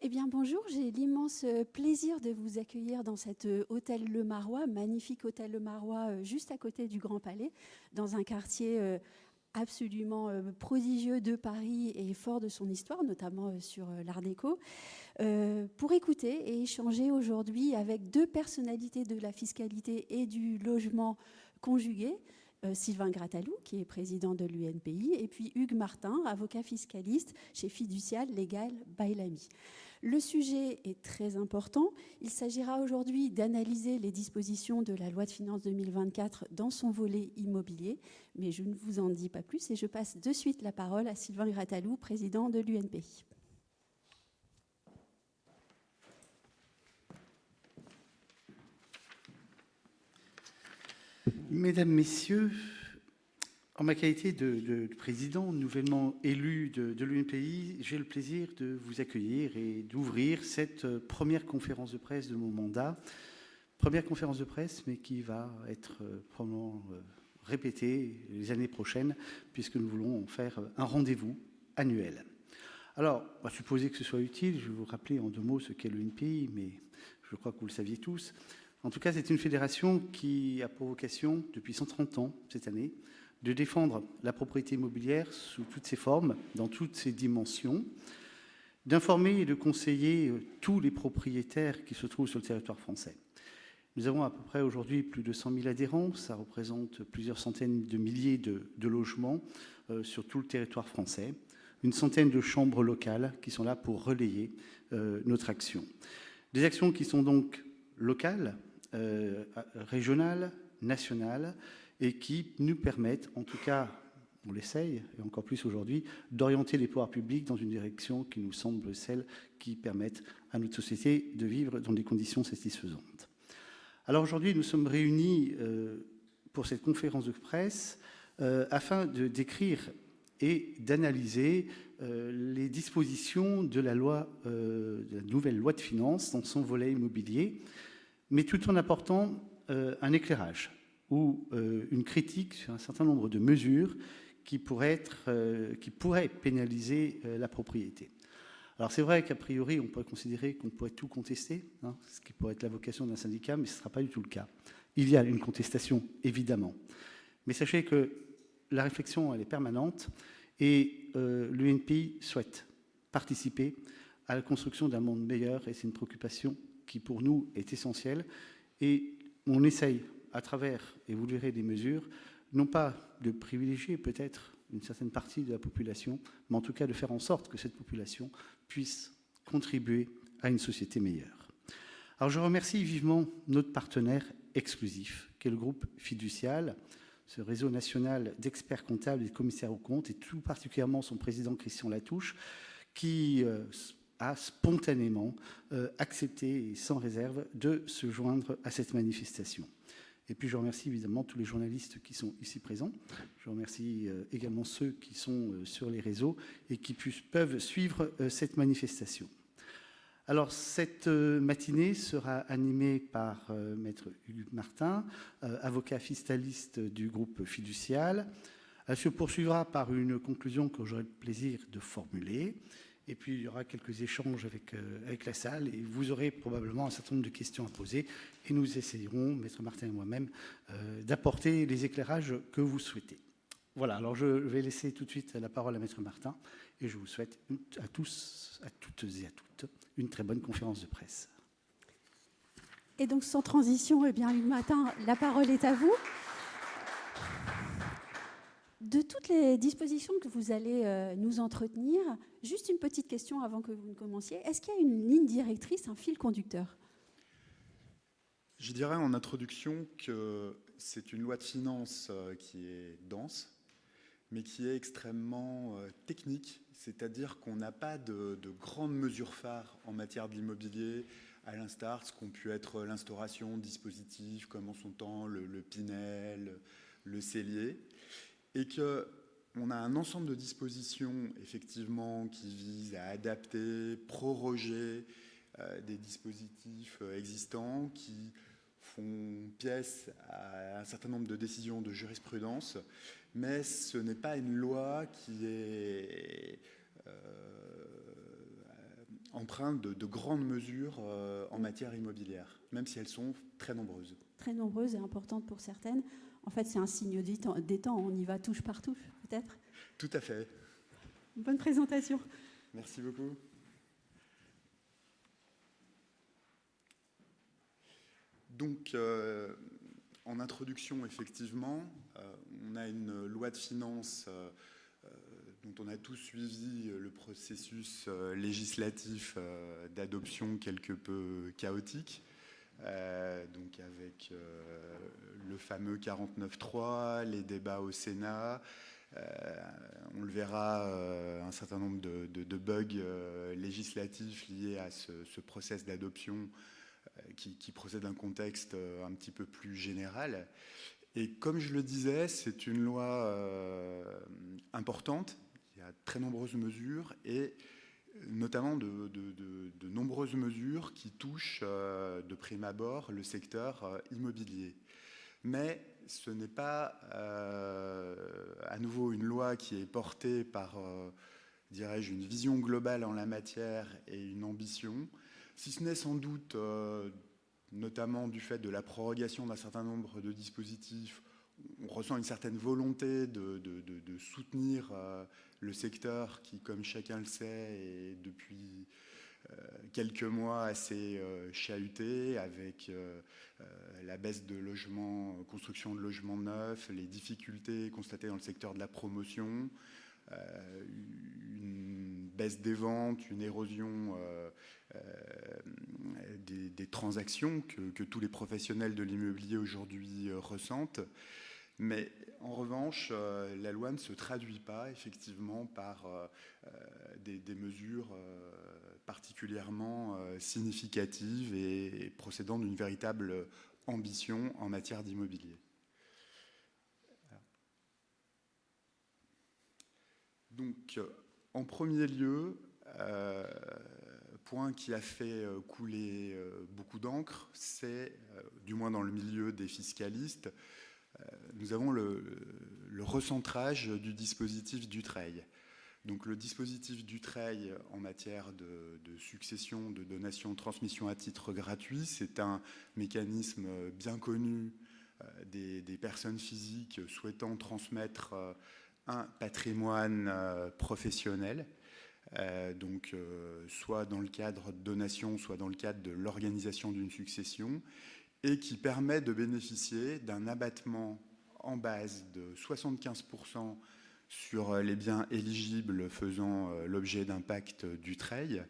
Eh bien, bonjour, j'ai l'immense plaisir de vous accueillir dans cet hôtel Le Marois, magnifique hôtel Le Marois, juste à côté du Grand Palais, dans un quartier absolument prodigieux de Paris et fort de son histoire, notamment sur l'Art déco, pour écouter et échanger aujourd'hui avec deux personnalités de la fiscalité et du logement conjugué. Sylvain Grattalou, qui est président de l'UNPI, et puis Hugues Martin, avocat fiscaliste chez Fiducial Légal by Lamy. Le sujet est très important. Il s'agira aujourd'hui d'analyser les dispositions de la loi de finances 2024 dans son volet immobilier, mais je ne vous en dis pas plus et je passe de suite la parole à Sylvain Grattalou, président de l'UNPI. Mesdames, Messieurs, en ma qualité de président nouvellement élu de l'UNPI, j'ai le plaisir de vous accueillir et d'ouvrir cette première conférence de presse de mon mandat. Première conférence de presse, mais qui va être probablement répétée les années prochaines, puisque nous voulons en faire un rendez-vous annuel. Alors, on va supposer que ce soit utile. Je vais vous rappeler en 2 mots ce qu'est l'UNPI, mais je crois que vous le saviez tous. En tout cas, c'est une fédération qui a pour vocation, depuis 130 ans cette année, de défendre la propriété immobilière sous toutes ses formes, dans toutes ses dimensions, d'informer et de conseiller tous les propriétaires qui se trouvent sur le territoire français. Nous avons à peu près aujourd'hui plus de 100 000 adhérents, ça représente plusieurs centaines de milliers de logements sur tout le territoire français, une centaine de chambres locales qui sont là pour relayer notre action. Des actions qui sont donc locales, régionales, nationales, et qui nous permettent, en tout cas, on l'essaye, et encore plus aujourd'hui, d'orienter les pouvoirs publics dans une direction qui nous semble celle qui permette à notre société de vivre dans des conditions satisfaisantes. Alors aujourd'hui, nous sommes réunis pour cette conférence de presse afin de décrire et d'analyser les dispositions de la nouvelle loi de finances dans son volet immobilier, mais tout en apportant un éclairage ou une critique sur un certain nombre de mesures qui pourraient pénaliser la propriété. Alors c'est vrai qu'a priori, on pourrait considérer qu'on pourrait tout contester, hein, ce qui pourrait être la vocation d'un syndicat, mais ce ne sera pas du tout le cas. Il y a une contestation, évidemment. Mais sachez que la réflexion, elle est permanente et l'UNPI souhaite participer à la construction d'un monde meilleur et c'est une préoccupation qui, pour nous, est essentielle. Et on essaye, à travers, et vous le verrez, des mesures, non pas de privilégier peut-être une certaine partie de la population, mais en tout cas de faire en sorte que cette population puisse contribuer à une société meilleure. Alors je remercie vivement notre partenaire exclusif, qui est le groupe Fiducial, ce réseau national d'experts comptables et de commissaires aux comptes, et tout particulièrement son président Christian Latouche, qui a spontanément accepté et sans réserve de se joindre à cette manifestation. Et puis je remercie évidemment tous les journalistes qui sont ici présents. Je remercie également ceux qui sont sur les réseaux et qui peuvent suivre cette manifestation. Alors cette matinée sera animée par maître Hugues Martin, avocat fiscaliste du groupe Fiducial. Elle se poursuivra par une conclusion que j'aurai le plaisir de formuler. Et puis, il y aura quelques échanges avec la salle et vous aurez probablement un certain nombre de questions à poser. Et nous essayerons, Maître Martin et moi-même, d'apporter les éclairages que vous souhaitez. Voilà, alors je vais laisser tout de suite la parole à Maître Martin et je vous souhaite à tous, à toutes et à toutes, une très bonne conférence de presse. Et donc, sans transition, eh bien, Hugues Martin, la parole est à vous. De toutes les dispositions que vous allez nous entretenir, juste une petite question avant que vous ne commenciez. Est-ce qu'il y a une ligne directrice, un fil conducteur ? Je dirais en introduction que c'est une loi de finances qui est dense, mais qui est extrêmement technique, c'est-à-dire qu'on n'a pas de grandes mesures phares en matière de l'immobilier, à l'instar de ce qu'ont pu être l'instauration de dispositifs comme en son temps le Pinel, le Cellier, et qu'on a un ensemble de dispositions effectivement qui visent à adapter, proroger des dispositifs existants qui font pièce à un certain nombre de décisions de jurisprudence, mais ce n'est pas une loi qui est empreintes de grandes mesures en matière immobilière, même si elles sont très nombreuses. Très nombreuses et importantes pour certaines. En fait, c'est un signe des temps. On y va touche par touche, peut-être. Tout à fait. Bonne présentation. Merci beaucoup. Donc, en introduction, effectivement, on a une loi de finances dont on a tous suivi le processus législatif d'adoption quelque peu chaotique, donc avec le fameux 49.3, les débats au Sénat. On le verra, un certain nombre de bugs législatifs liés à ce process d'adoption qui procède d'un contexte un petit peu plus général. Et comme je le disais, c'est une loi importante. Il y a très nombreuses mesures et notamment de nombreuses mesures qui touchent de prime abord le secteur immobilier. Mais ce n'est pas à nouveau une loi qui est portée par, dirais-je, une vision globale en la matière et une ambition, si ce n'est sans doute, notamment du fait de la prorogation d'un certain nombre de dispositifs, on ressent une certaine volonté de soutenir le secteur qui, comme chacun le sait, est depuis quelques mois assez chahuté, avec la baisse de logements, construction de logements neufs, les difficultés constatées dans le secteur de la promotion, une baisse des ventes, une érosion des transactions que tous les professionnels de l'immobilier aujourd'hui ressentent. Mais en revanche, la loi ne se traduit pas effectivement par des mesures particulièrement significatives et procédant d'une véritable ambition en matière d'immobilier. Donc, en premier lieu, point qui a fait couler beaucoup d'encre, c'est, du moins dans le milieu des fiscalistes, nous avons le recentrage du dispositif Dutreil. Donc le dispositif Dutreil en matière de succession, de donation, transmission à titre gratuit, c'est un mécanisme bien connu des personnes physiques souhaitant transmettre un patrimoine professionnel, donc soit dans le cadre de donation, soit dans le cadre de l'organisation d'une succession, et qui permet de bénéficier d'un abattement en base de 75% sur les biens éligibles faisant l'objet d'un pacte Dutreil,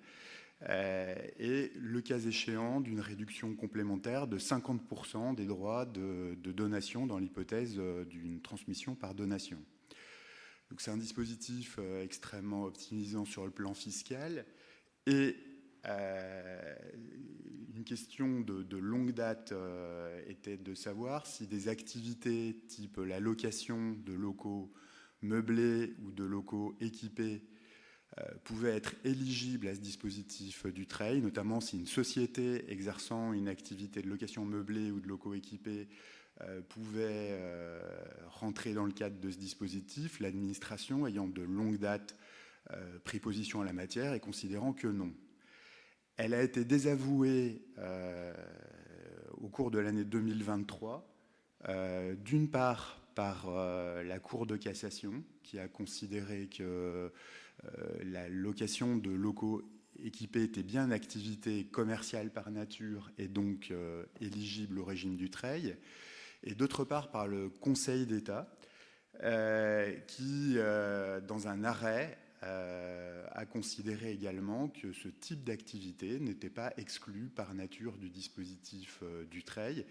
et le cas échéant d'une réduction complémentaire de 50% des droits de donation dans l'hypothèse d'une transmission par donation. Donc c'est un dispositif extrêmement optimisant sur le plan fiscal et une question de longue date était de savoir si des activités type la location de locaux meublés ou de locaux équipés pouvaient être éligibles à ce dispositif Dutreil, notamment si une société exerçant une activité de location meublée ou de locaux équipés pouvait rentrer dans le cadre de ce dispositif, l'administration ayant de longue date pris position à la matière et considérant que non. Elle a été désavouée au cours de l'année 2023, d'une part par la Cour de cassation, qui a considéré que la location de locaux équipés était bien une activité commerciale par nature et donc éligible au régime Dutreil, et d'autre part par le Conseil d'État, qui, dans un arrêt, a considéré également que ce type d'activité n'était pas exclu par nature du dispositif Dutreil,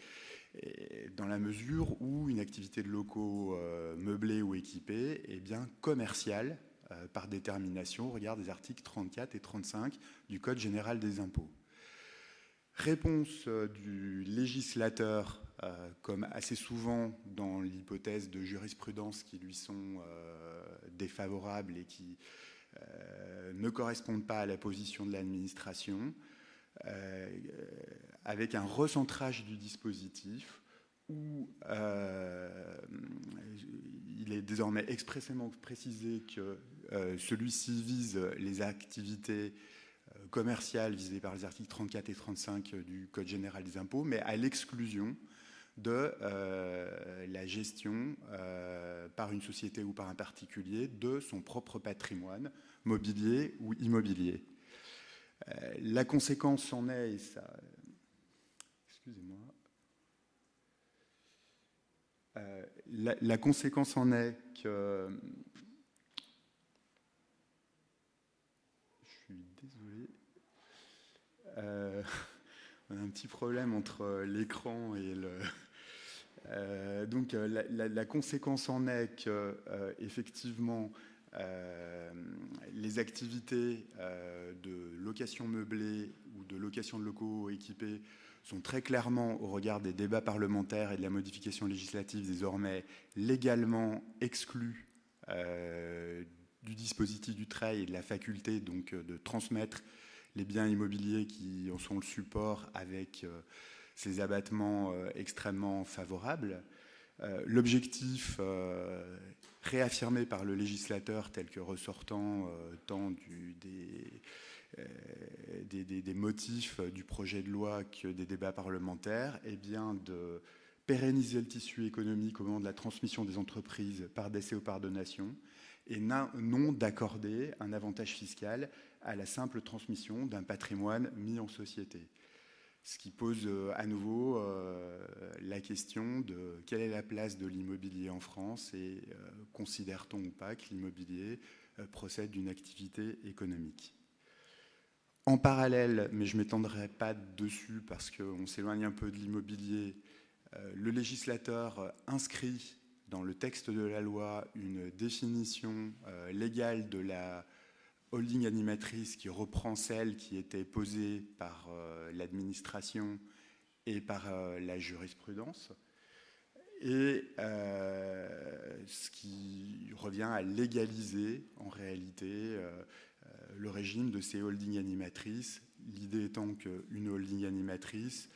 dans la mesure où une activité de locaux meublés ou équipés est bien commerciale par détermination au regard des articles 34 et 35 du Code général des impôts. Réponse du législateur, comme assez souvent dans l'hypothèse de jurisprudence qui lui sont défavorables et qui ne correspondent pas à la position de l'administration, avec un recentrage du dispositif où il est désormais expressément précisé que celui-ci vise les activités commerciales visées par les articles 34 et 35 du Code général des impôts, mais à l'exclusion de la gestion par une société ou par un particulier de son propre patrimoine mobilier ou immobilier. La conséquence en est, et ça, excusez-moi, la conséquence en est que, je suis désolé, on a un petit problème entre l'écran et le... donc la conséquence en est que effectivement les activités de location meublée ou de location de locaux équipés sont très clairement, au regard des débats parlementaires et de la modification législative, désormais légalement exclues du dispositif du TREI et de la faculté donc de transmettre les biens immobiliers qui en sont le support avec ces abattements extrêmement favorables. L'objectif réaffirmé par le législateur tel que ressortant tant des motifs du projet de loi que des débats parlementaires est bien de pérenniser le tissu économique au moment de la transmission des entreprises par décès ou par donation et non d'accorder un avantage fiscal à la simple transmission d'un patrimoine mis en société. Ce qui pose à nouveau la question de quelle est la place de l'immobilier en France et considère-t-on ou pas que l'immobilier procède d'une activité économique. En parallèle, mais je ne m'étendrai pas dessus parce qu'on s'éloigne un peu de l'immobilier, le législateur inscrit dans le texte de la loi une définition légale de la holding animatrice qui reprend celle qui était posée par l'administration et par la jurisprudence, et ce qui revient à légaliser en réalité le régime de ces holdings animatrices, l'idée étant qu'une holding animatrice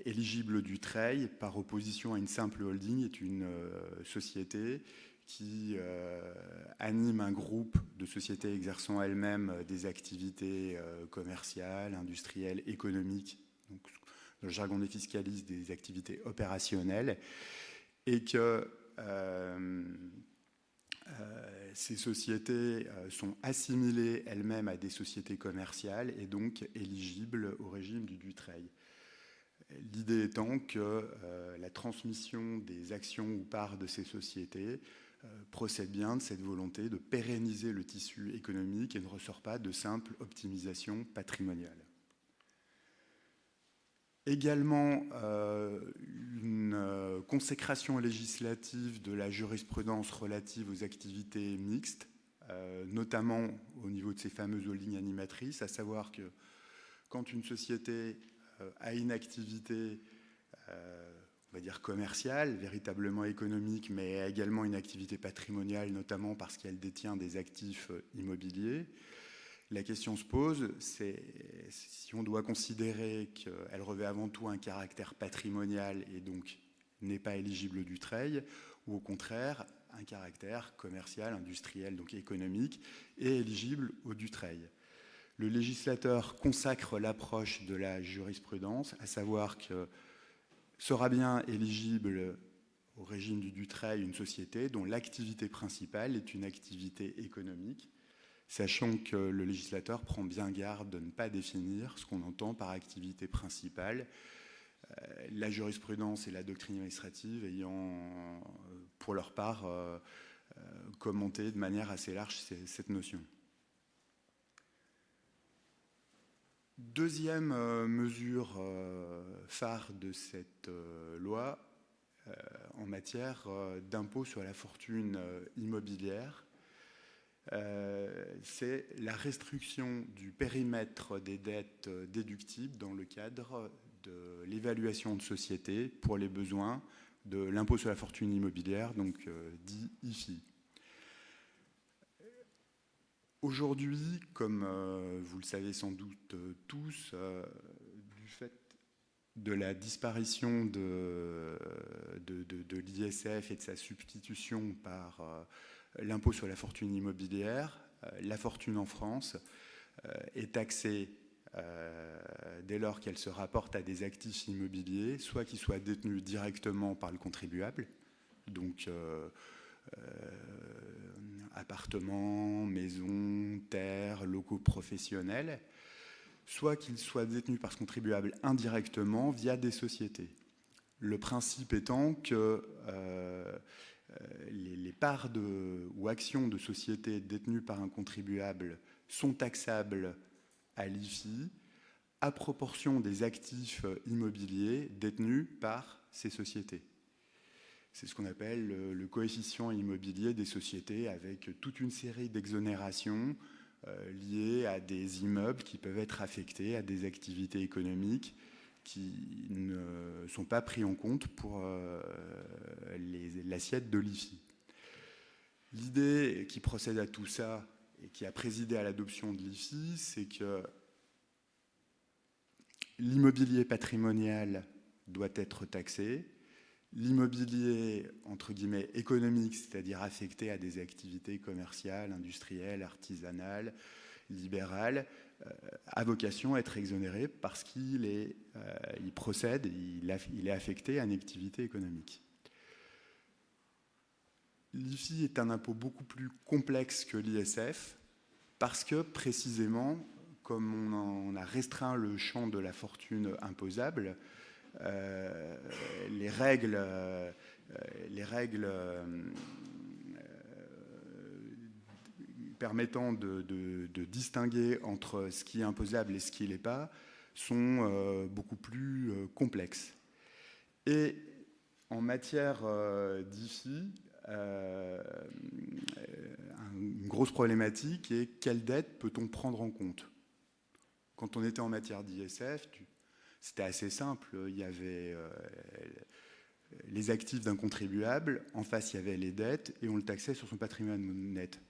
éligible du TREI, par opposition à une simple holding, est une société qui anime un groupe de sociétés exerçant elles-mêmes des activités commerciales, industrielles, économiques, donc, dans le jargon des fiscalistes, des activités opérationnelles, et que ces sociétés sont assimilées elles-mêmes à des sociétés commerciales et donc éligibles au régime du TREI. L'idée étant que la transmission des actions ou parts de ces sociétés procède bien de cette volonté de pérenniser le tissu économique et ne ressort pas de simple optimisation patrimoniale. Également, une consécration législative de la jurisprudence relative aux activités mixtes, notamment au niveau de ces fameuses holdings animatrices, à savoir que quand une société a une activité on va dire commerciale, véritablement économique, mais également une activité patrimoniale, notamment parce qu'elle détient des actifs immobiliers. La question se pose, c'est si on doit considérer qu'elle revêt avant tout un caractère patrimonial et donc n'est pas éligible du TREI, ou au contraire un caractère commercial, industriel, donc économique, et éligible au du TREI. Le législateur consacre l'approche de la jurisprudence, à savoir que sera bien éligible au régime du TREI une société dont l'activité principale est une activité économique, sachant que le législateur prend bien garde de ne pas définir ce qu'on entend par activité principale, la jurisprudence et la doctrine administrative ayant pour leur part commenté de manière assez large cette notion. Deuxième mesure phare de cette loi en matière d'impôt sur la fortune immobilière, c'est la restriction du périmètre des dettes déductibles dans le cadre de l'évaluation de société pour les besoins de l'impôt sur la fortune immobilière, donc dit IFI. Aujourd'hui, comme vous le savez sans doute tous, du fait de la disparition de l'ISF et de sa substitution par l'impôt sur la fortune immobilière, la fortune en France est taxée dès lors qu'elle se rapporte à des actifs immobiliers, soit qui soient détenus directement par le contribuable, donc appartements, maisons, terres, locaux professionnels, soit qu'ils soient détenus par ce contribuable indirectement via des sociétés. Le principe étant que les parts ou actions de sociétés détenues par un contribuable sont taxables à l'IFI à proportion des actifs immobiliers détenus par ces sociétés. C'est ce qu'on appelle le coefficient immobilier des sociétés, avec toute une série d'exonérations liées à des immeubles qui peuvent être affectés à des activités économiques qui ne sont pas pris en compte pour l'assiette de l'IFI. L'idée qui procède à tout ça et qui a présidé à l'adoption de l'IFI, c'est que l'immobilier patrimonial doit être taxé, l'immobilier, entre guillemets, économique, c'est-à-dire affecté à des activités commerciales, industrielles, artisanales, libérales, a vocation à être exonéré parce qu'il procède, il est affecté à une activité économique. L'IFI est un impôt beaucoup plus complexe que l'ISF parce que, précisément, comme on a restreint le champ de la fortune imposable, les règles permettant de distinguer entre ce qui est imposable et ce qui ne l'est pas sont beaucoup plus complexes. Et en matière d'IFI, une grosse problématique est quelle dette peut-on prendre en compte? Quand on était en matière d'ISF, c'était assez simple. Il y avait les actifs d'un contribuable, en face il y avait les dettes, et on le taxait sur son patrimoine net.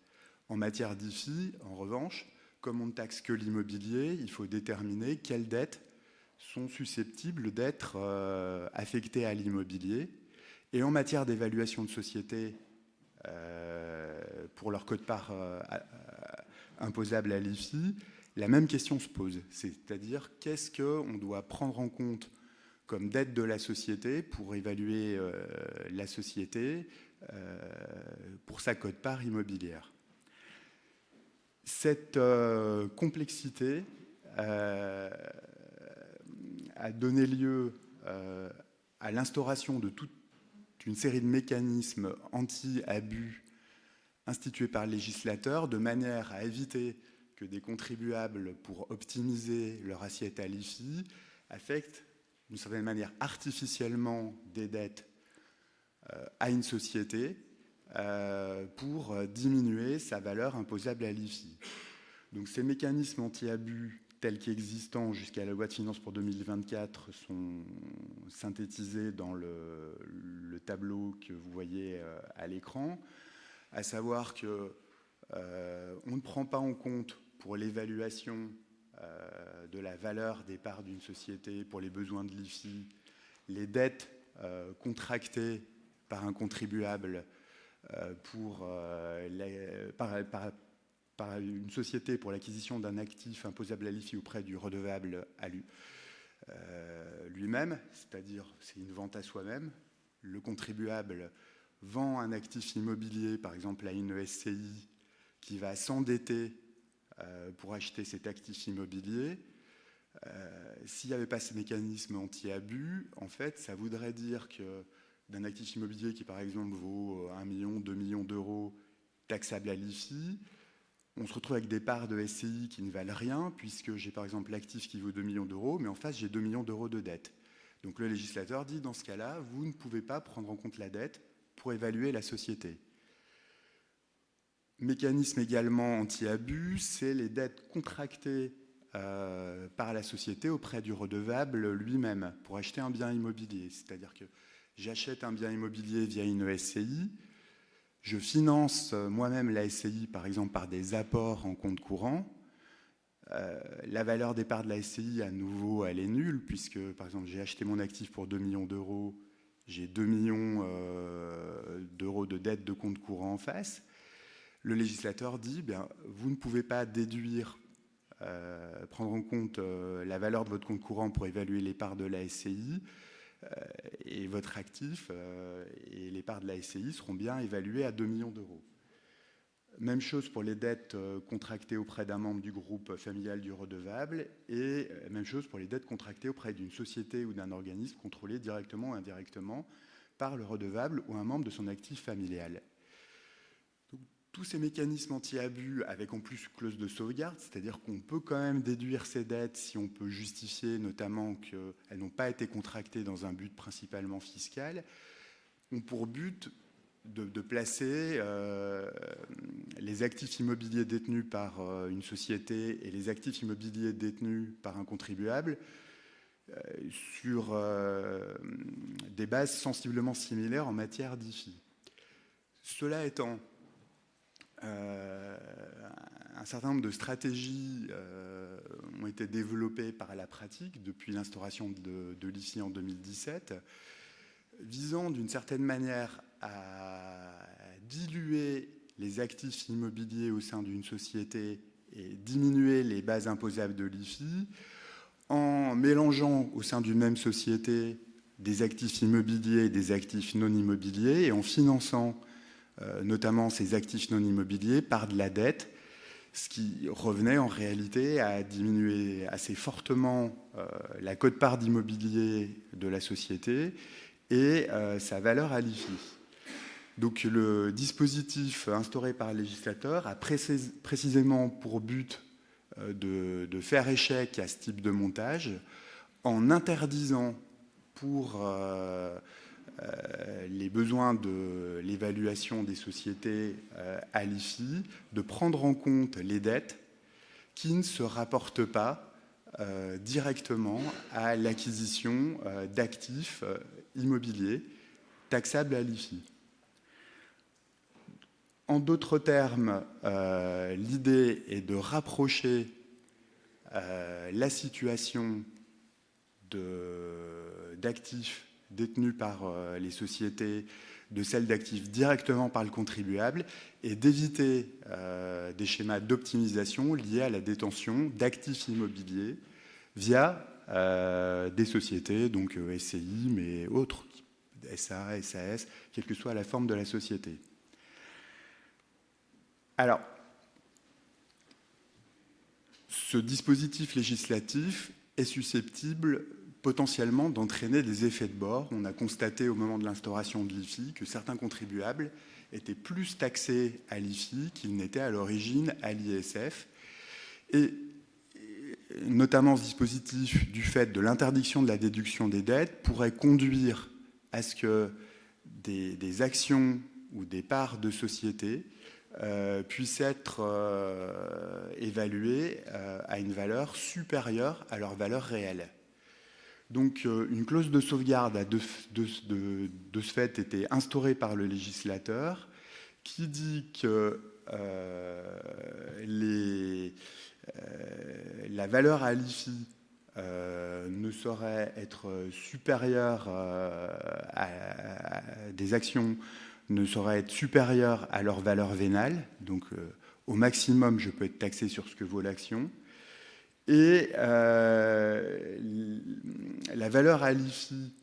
En matière d'IFI, en revanche, comme on ne taxe que l'immobilier, il faut déterminer quelles dettes sont susceptibles d'être affectées à l'immobilier. Et en matière d'évaluation de société, pour leur quote-part imposable à l'IFI, la même question se pose. C'est-à-dire, qu'est-ce qu'on doit prendre en compte comme dette de la société pour évaluer la société pour sa quote-part immobilière. Cette complexité a donné lieu à l'instauration de toute une série de mécanismes anti-abus institués par le législateur, de manière à éviter que des contribuables, pour optimiser leur assiette à l'IFI, affectent d'une certaine manière artificiellement des dettes à une société pour diminuer sa valeur imposable à l'IFI. Donc ces mécanismes anti-abus tels qu'existants jusqu'à la loi de finances pour 2024 sont synthétisés dans le tableau que vous voyez à l'écran, à savoir que on ne prend pas en compte pour l'évaluation de la valeur des parts d'une société pour les besoins de l'IFI les dettes contractées par un contribuable par une société pour l'acquisition d'un actif imposable à l'IFI auprès du redevable à lui-même, c'est-à-dire c'est une vente à soi-même. Le contribuable vend un actif immobilier, par exemple à une SCI, qui va s'endetter pour acheter cet actif immobilier. S'il n'y avait pas ce mécanisme anti-abus, en fait, ça voudrait dire que d'un actif immobilier qui, par exemple, vaut 1 million, 2 millions d'euros taxable à l'IFI, on se retrouve avec des parts de SCI qui ne valent rien, puisque j'ai, par exemple, l'actif qui vaut 2 millions d'euros, mais en face, j'ai 2 millions d'euros de dette. Donc le législateur dit, dans ce cas-là, vous ne pouvez pas prendre en compte la dette pour évaluer la société. Mécanisme également anti-abus, c'est les dettes contractées par la société auprès du redevable lui-même pour acheter un bien immobilier. C'est-à-dire que j'achète un bien immobilier via une SCI, je finance moi-même la SCI, par exemple, par des apports en compte courant. La valeur des parts de la SCI, à nouveau, elle est nulle, puisque, par exemple, j'ai acheté mon actif pour 2 millions d'euros, j'ai 2 millions d'euros de dette de compte courant en face. Le législateur dit, bien, vous ne pouvez pas déduire prendre en compte la valeur de votre compte courant pour évaluer les parts de la SCI, et votre actif et les parts de la SCI seront bien évaluées à 2 millions d'euros. Même chose pour les dettes contractées auprès d'un membre du groupe familial du redevable, et même chose pour les dettes contractées auprès d'une société ou d'un organisme contrôlé directement ou indirectement par le redevable ou un membre de son actif familial. Donc, tous ces mécanismes anti-abus avec en plus clause de sauvegarde, c'est-à-dire qu'on peut quand même déduire ces dettes si on peut justifier notamment qu'elles n'ont pas été contractées dans un but principalement fiscal, ont pour but de placer les actifs immobiliers détenus par une société et les actifs immobiliers détenus par un contribuable sur des bases sensiblement similaires en matière d'IFI. Cela étant, un certain nombre de stratégies ont été développées par la pratique depuis l'instauration de l'IFI en 2017, visant d'une certaine manière à diluer les actifs immobiliers au sein d'une société et diminuer les bases imposables de l'IFI en mélangeant au sein d'une même société des actifs immobiliers et des actifs non immobiliers et en finançant notamment ces actifs non immobiliers par de la dette, ce qui revenait en réalité à diminuer assez fortement la quote-part d'immobilier de la société et sa valeur à l'IFI. Donc le dispositif instauré par le législateur a précisément pour but de faire échec à ce type de montage en interdisant pour les besoins de l'évaluation des sociétés à l'IFI de prendre en compte les dettes qui ne se rapportent pas directement à l'acquisition d'actifs immobiliers taxables à l'IFI. En d'autres termes, l'idée est de rapprocher la situation d'actifs détenus par les sociétés de celle d'actifs directement par le contribuable et d'éviter des schémas d'optimisation liés à la détention d'actifs immobiliers via des sociétés, donc SCI, mais autres, SA, SAS, quelle que soit la forme de la société. Alors, ce dispositif législatif est susceptible potentiellement d'entraîner des effets de bord. On a constaté au moment de l'instauration de l'IFI que certains contribuables étaient plus taxés à l'IFI qu'ils n'étaient à l'origine à l'ISF. Et notamment ce dispositif, du fait de l'interdiction de la déduction des dettes, pourrait conduire à ce que des actions ou des parts de société puissent être évaluées à une valeur supérieure à leur valeur réelle. Donc une clause de sauvegarde a de ce fait été instaurée par le législateur qui dit que la valeur à l'IFI ne saurait être supérieure des actions ne saurait être supérieure à leur valeur vénale. Donc au maximum, je peux être taxé sur ce que vaut l'action. Et la valeur à l'IFI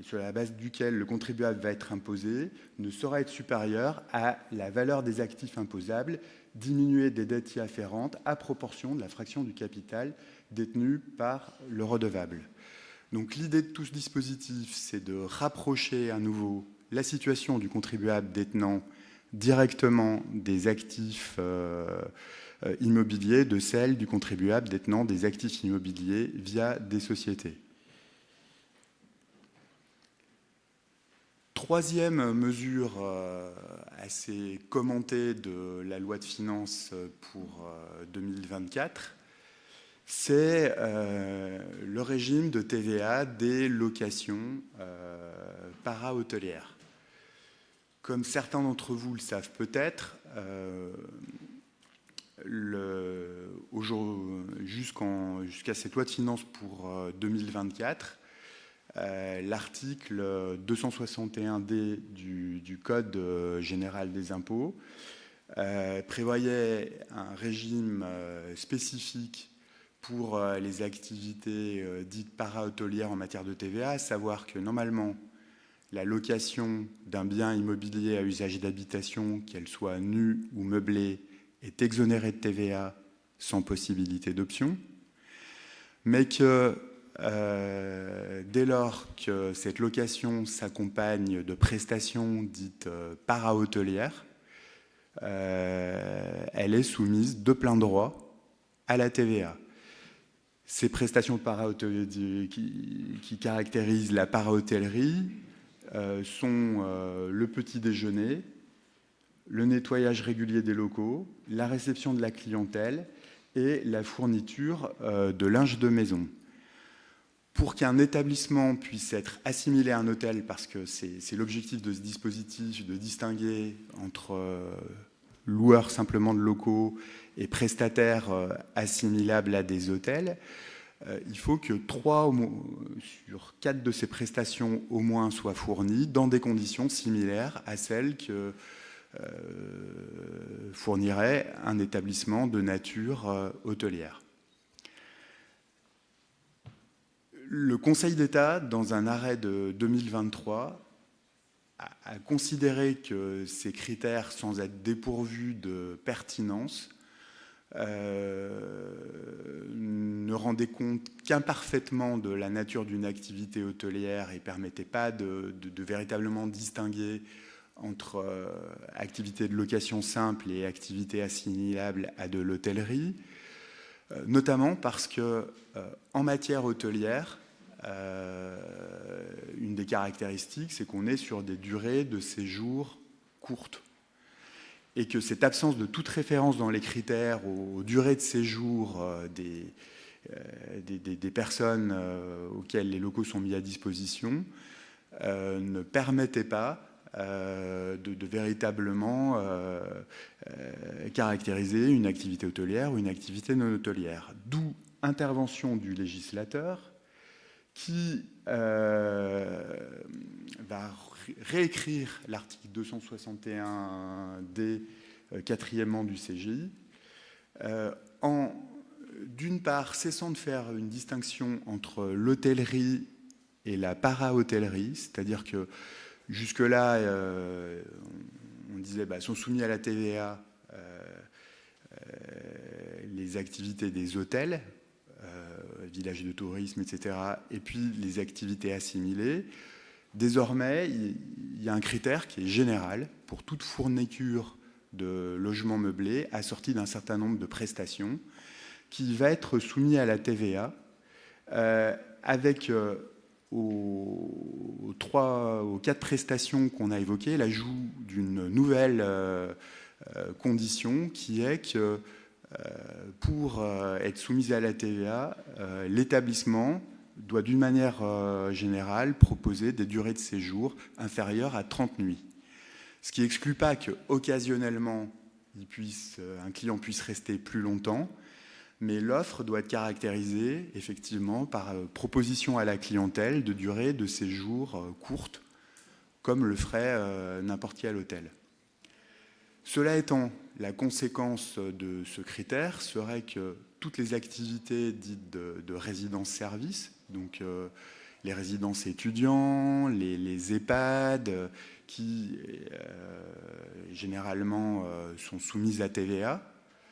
sur la base duquel le contribuable va être imposé ne saurait être supérieure à la valeur des actifs imposables diminuée des dettes y afférentes à proportion de la fraction du capital détenue par le redevable. Donc l'idée de tout ce dispositif, c'est de rapprocher à nouveau la situation du contribuable détenant directement des actifs immobiliers de celle du contribuable détenant des actifs immobiliers via des sociétés. Troisième mesure assez commentée de la loi de finances pour 2024, c'est le régime de TVA des locations para-hôtelières. Comme certains d'entre vous le savent peut-être, jusqu'à cette loi de finances pour 2024, l'article 261D du Code général des impôts prévoyait un régime spécifique pour les activités dites para-hôtelières en matière de TVA, à savoir que normalement, la location d'un bien immobilier à usage d'habitation, qu'elle soit nue ou meublée, est exonérée de TVA sans possibilité d'option, mais que dès lors que cette location s'accompagne de prestations dites para-hôtelières, elle est soumise de plein droit à la TVA. Ces prestations qui caractérisent la para-hôtellerie sont le petit déjeuner, le nettoyage régulier des locaux, la réception de la clientèle et la fourniture de linge de maison. Pour qu'un établissement puisse être assimilé à un hôtel, parce que c'est l'objectif de ce dispositif, de distinguer entre loueurs simplement de locaux et prestataires assimilables à des hôtels, il faut que 3 sur 4 de ces prestations au moins soient fournies dans des conditions similaires à celles que fournirait un établissement de nature hôtelière. Le Conseil d'État, dans un arrêt de 2023, a considéré que ces critères, sans être dépourvus de pertinence, ne rendaient compte qu'imparfaitement de la nature d'une activité hôtelière et ne permettaient pas de véritablement distinguer entre activité de location simple et activité assimilable à de l'hôtellerie, notamment parce que en matière hôtelière, une des caractéristiques, c'est qu'on est sur des durées de séjour courtes. Et que cette absence de toute référence dans les critères aux durées de séjour des personnes auxquelles les locaux sont mis à disposition ne permettait pas de véritablement caractériser une activité hôtelière ou une activité non hôtelière. D'où intervention du législateur qui va réécrire l'article 261D, quatrièmement du CGI, en, d'une part, cessant de faire une distinction entre l'hôtellerie et la para-hôtellerie, c'est-à-dire que jusque-là, on disait sont soumis à la TVA les activités des hôtels, villages de tourisme, etc., et puis les activités assimilées. Désormais, il y a un critère qui est général pour toute fourniture de logements meublés assorti d'un certain nombre de prestations qui va être soumis à la TVA avec aux 4 prestations qu'on a évoquées l'ajout d'une nouvelle condition qui est que pour être soumise à la TVA, l'établissement doit d'une manière générale proposer des durées de séjour inférieures à 30 nuits. Ce qui n'exclut pas qu'occasionnellement, un client puisse rester plus longtemps, mais l'offre doit être caractérisée effectivement par proposition à la clientèle de durée de séjour courte, comme le ferait n'importe quel hôtel. Cela étant, la conséquence de ce critère serait que toutes les activités dites de résidence-service, donc les résidences étudiants, les EHPAD, qui généralement sont soumises à TVA,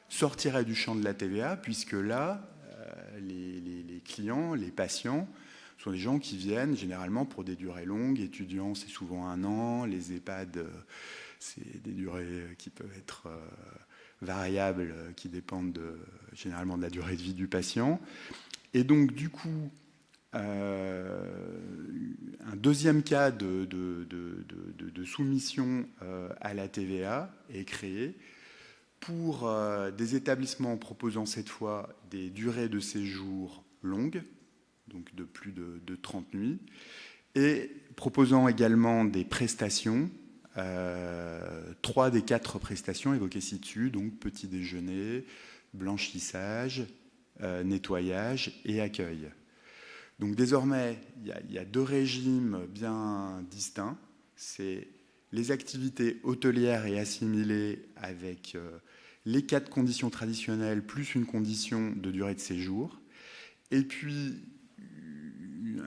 sortiraient du champ de la TVA, puisque là, les clients, les patients, sont des gens qui viennent généralement pour des durées longues. Étudiants, c'est souvent 1 an. Les EHPAD, c'est des durées qui peuvent être variables, qui dépendent généralement de la durée de vie du patient. Et donc, du coup, un deuxième cas de soumission à la TVA est créé pour des établissements proposant cette fois des durées de séjour longues, donc de plus de 30 nuits, et proposant également des prestations, 3 des 4 prestations évoquées ci-dessus, donc petit déjeuner, blanchissage, nettoyage et accueil. Donc désormais, il y a 2 régimes bien distincts. C'est les activités hôtelières et assimilées avec les 4 conditions traditionnelles plus une condition de durée de séjour. Et puis,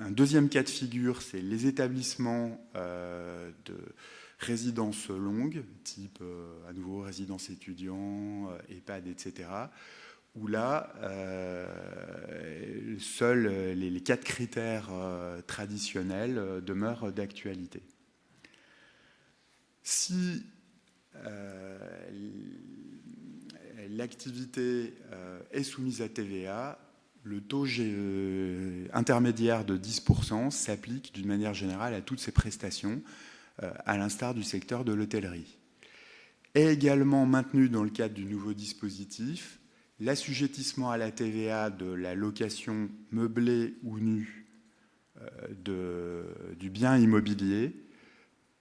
un deuxième cas de figure, c'est les établissements de résidence longue, type à nouveau résidence étudiant, EHPAD, etc., où là, seuls les 4 critères traditionnels demeurent d'actualité. Si l'activité est soumise à TVA, le taux intermédiaire de 10% s'applique d'une manière générale à toutes ces prestations, à l'instar du secteur de l'hôtellerie. Est également maintenu dans le cadre du nouveau dispositif l'assujettissement à la TVA de la location meublée ou nue du bien immobilier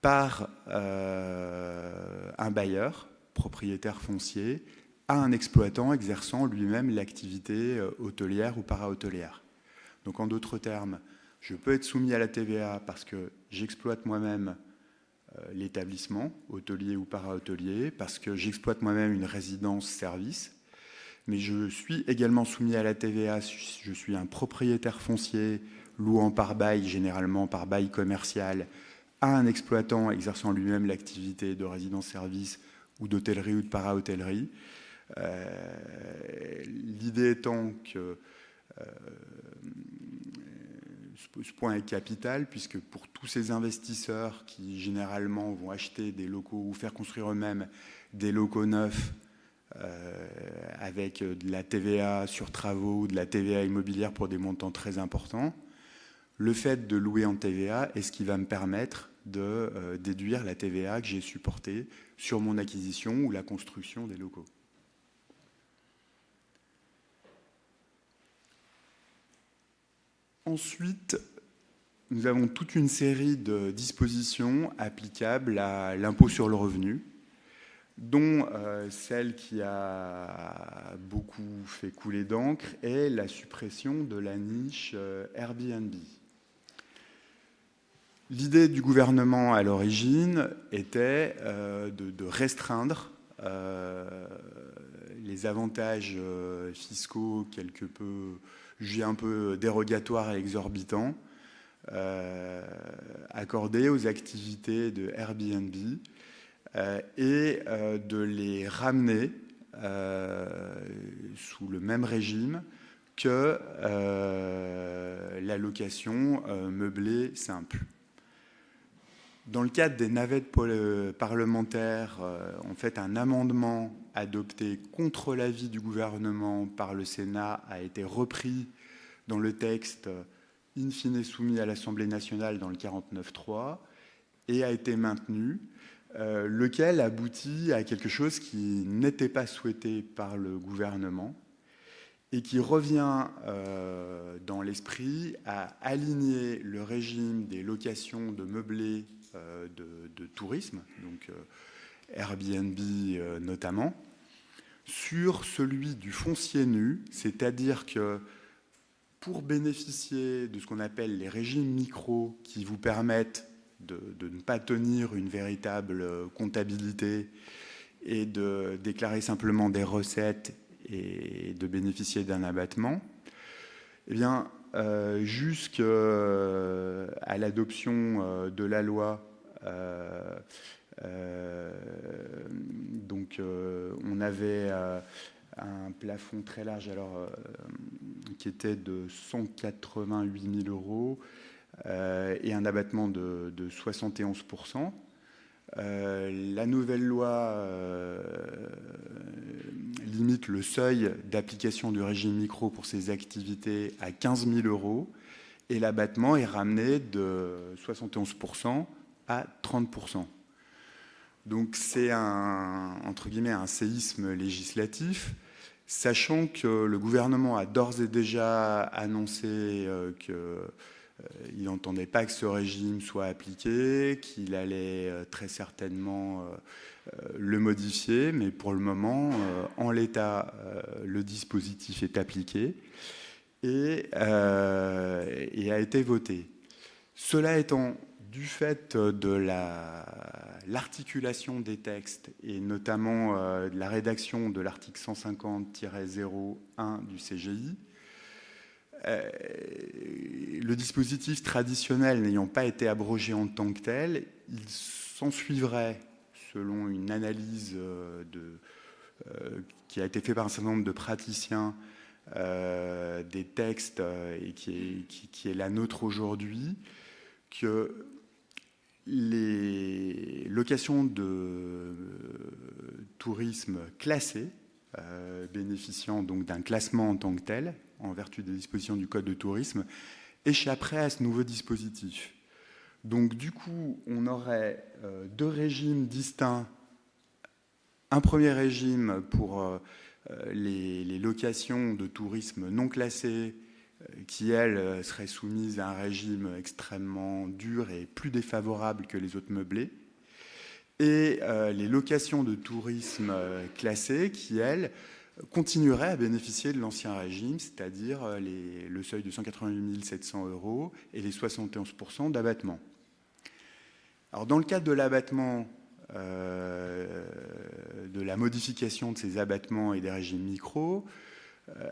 par un bailleur, propriétaire foncier, à un exploitant exerçant lui-même l'activité hôtelière ou para-hôtelière. Donc en d'autres termes, je peux être soumis à la TVA parce que j'exploite moi-même l'établissement, hôtelier ou para-hôtelier, parce que j'exploite moi-même une résidence-service, mais je suis également soumis à la TVA si je suis un propriétaire foncier louant par bail, généralement par bail commercial, à un exploitant exerçant lui-même l'activité de résidence-service ou d'hôtellerie ou de para-hôtellerie. L'idée étant que ce point est capital, puisque pour tous ces investisseurs qui généralement vont acheter des locaux ou faire construire eux-mêmes des locaux neufs avec de la TVA sur travaux ou de la TVA immobilière pour des montants très importants, le fait de louer en TVA est ce qui va me permettre de déduire la TVA que j'ai supportée sur mon acquisition ou la construction des locaux. Ensuite, nous avons toute une série de dispositions applicables à l'impôt sur le revenu, dont celle qui a beaucoup fait couler d'encre est la suppression de la niche Airbnb. L'idée du gouvernement à l'origine était de restreindre les avantages fiscaux quelque peu jugés un peu dérogatoires et exorbitants accordés aux activités de Airbnb et de les ramener sous le même régime que la location meublée simple. Dans le cadre des navettes parlementaires, en fait, un amendement adopté contre l'avis du gouvernement par le Sénat a été repris dans le texte in fine soumis à l'Assemblée nationale dans le 49.3 et a été maintenu, lequel aboutit à quelque chose qui n'était pas souhaité par le gouvernement et qui revient dans l'esprit à aligner le régime des locations de meublés de tourisme, donc Airbnb notamment, sur celui du foncier nu, c'est-à-dire que pour bénéficier de ce qu'on appelle les régimes micros qui vous permettent de ne pas tenir une véritable comptabilité et de déclarer simplement des recettes et de bénéficier d'un abattement, eh bien, jusqu'à l'adoption de la loi, on avait un plafond très large qui était de 188 000 € et un abattement de 71%. La nouvelle loi limite le seuil d'application du régime micro pour ces activités à 15 000 € et l'abattement est ramené de 71% à 30%. Donc c'est entre guillemets un séisme législatif, sachant que le gouvernement a d'ores et déjà annoncé qu'il n'entendait pas que ce régime soit appliqué, qu'il allait très certainement le modifier, mais pour le moment, en l'état, le dispositif est appliqué et a été voté. Cela étant du fait de l'articulation des textes et notamment de la rédaction de l'article 150-01 du CGI, le dispositif traditionnel n'ayant pas été abrogé en tant que tel, il s'ensuivrait, selon une analyse qui a été faite par un certain nombre de praticiens des textes et qui est la nôtre aujourd'hui, que les locations de tourisme classées, bénéficiant donc d'un classement en tant que tel, en vertu des dispositions du Code de tourisme, échapperaient à ce nouveau dispositif. Donc du coup, on aurait deux régimes distincts. Un premier régime pour les locations de tourisme non classées, qui, elles, seraient soumises à un régime extrêmement dur et plus défavorable que les autres meublés, et les locations de tourisme classées, qui, elles, continueraient à bénéficier de l'ancien régime, c'est-à-dire le seuil de 188 700 € et les 71% d'abattement. Alors, dans le cadre de l'abattement, de la modification de ces abattements et des régimes micros,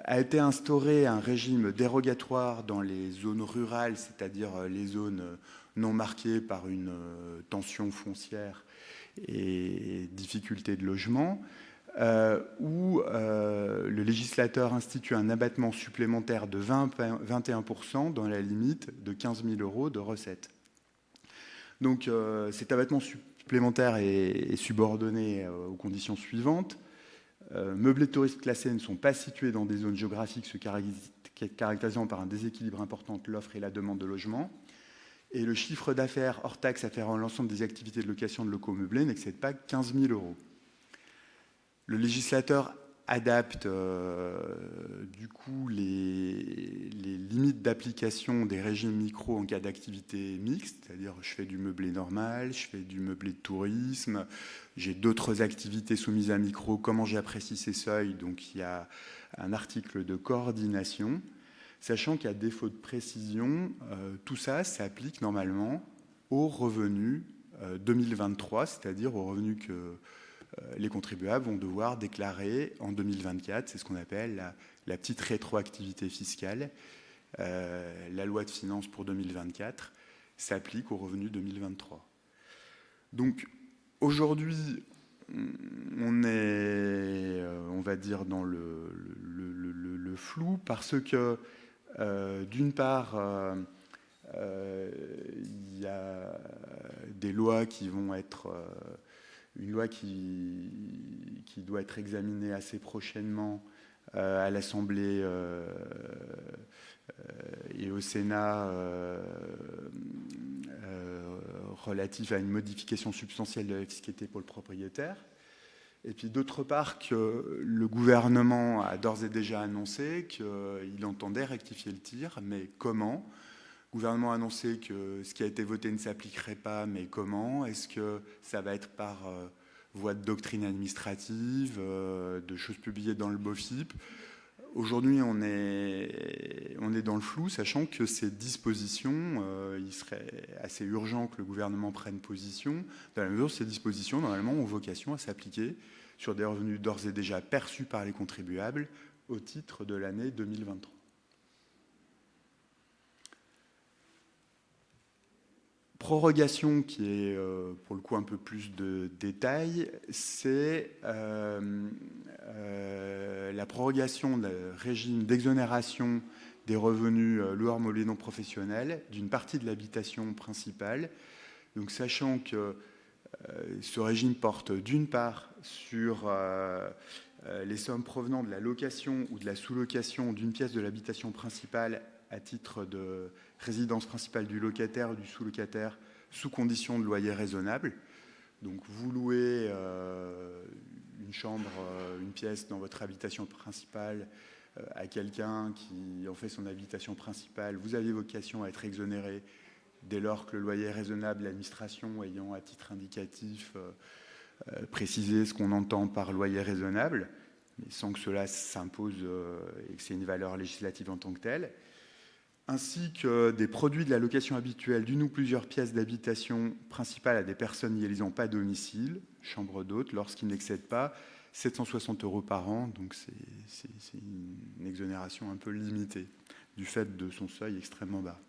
a été instauré un régime dérogatoire dans les zones rurales, c'est-à-dire les zones non marquées par une tension foncière et difficulté de logement, où le législateur institue un abattement supplémentaire de 21% dans la limite de 15 000 € de recettes. Donc cet abattement supplémentaire est subordonné aux conditions suivantes. Meublés de tourisme classés ne sont pas situés dans des zones géographiques se caractérisant par un déséquilibre important entre l'offre et la demande de logement. Et le chiffre d'affaires hors taxe afférent à l'ensemble des activités de location de locaux meublés n'excède pas 15 000 €. Le législateur adapte du coup les limites d'application des régimes micros en cas d'activité mixte, c'est-à-dire je fais du meublé normal, je fais du meublé de tourisme, j'ai d'autres activités soumises à micro, comment j'apprécie ces seuils, donc il y a un article de coordination, sachant qu'à défaut de précision, tout ça s'applique normalement aux revenus 2023, c'est-à-dire aux revenus que les contribuables vont devoir déclarer en 2024. C'est ce qu'on appelle la petite rétroactivité fiscale. La loi de finances pour 2024 s'applique aux revenus 2023. Donc aujourd'hui, on est, on va dire, dans le flou parce que, d'une part, il y a des lois qui vont être... une loi qui doit être examinée assez prochainement à l'Assemblée et au Sénat relative à une modification substantielle de la fiscalité pour le propriétaire. Et puis d'autre part que le gouvernement a d'ores et déjà annoncé qu'il entendait rectifier le tir, mais comment ? Le gouvernement a annoncé que ce qui a été voté ne s'appliquerait pas, mais comment ? Est-ce que ça va être par voie de doctrine administrative, de choses publiées dans le BOFIP ? Aujourd'hui, on est dans le flou, sachant que ces dispositions, il serait assez urgent que le gouvernement prenne position, dans la mesure où ces dispositions, normalement, ont vocation à s'appliquer sur des revenus d'ores et déjà perçus par les contribuables au titre de l'année 2023. Prorogation qui est pour le coup un peu plus de détails, c'est la prorogation du régime d'exonération des revenus loueurs meublés non professionnels d'une partie de l'habitation principale. Donc sachant que ce régime porte d'une part sur les sommes provenant de la location ou de la sous-location d'une pièce de l'habitation principale à titre de résidence principale du locataire ou du sous-locataire sous condition de loyer raisonnable. Donc vous louez une chambre, une pièce dans votre habitation principale à quelqu'un qui en fait son habitation principale. Vous avez vocation à être exonéré dès lors que le loyer est raisonnable, l'administration ayant à titre indicatif précisé ce qu'on entend par loyer raisonnable, mais sans que cela s'impose et que c'est une valeur législative en tant que telle. ainsi que des produits de la location habituelle d'une ou plusieurs pièces d'habitation principale à des personnes n'y élisant pas domicile, chambre d'hôte, lorsqu'ils n'excèdent pas 760 € par an. Donc c'est une exonération un peu limitée du fait de son seuil extrêmement bas.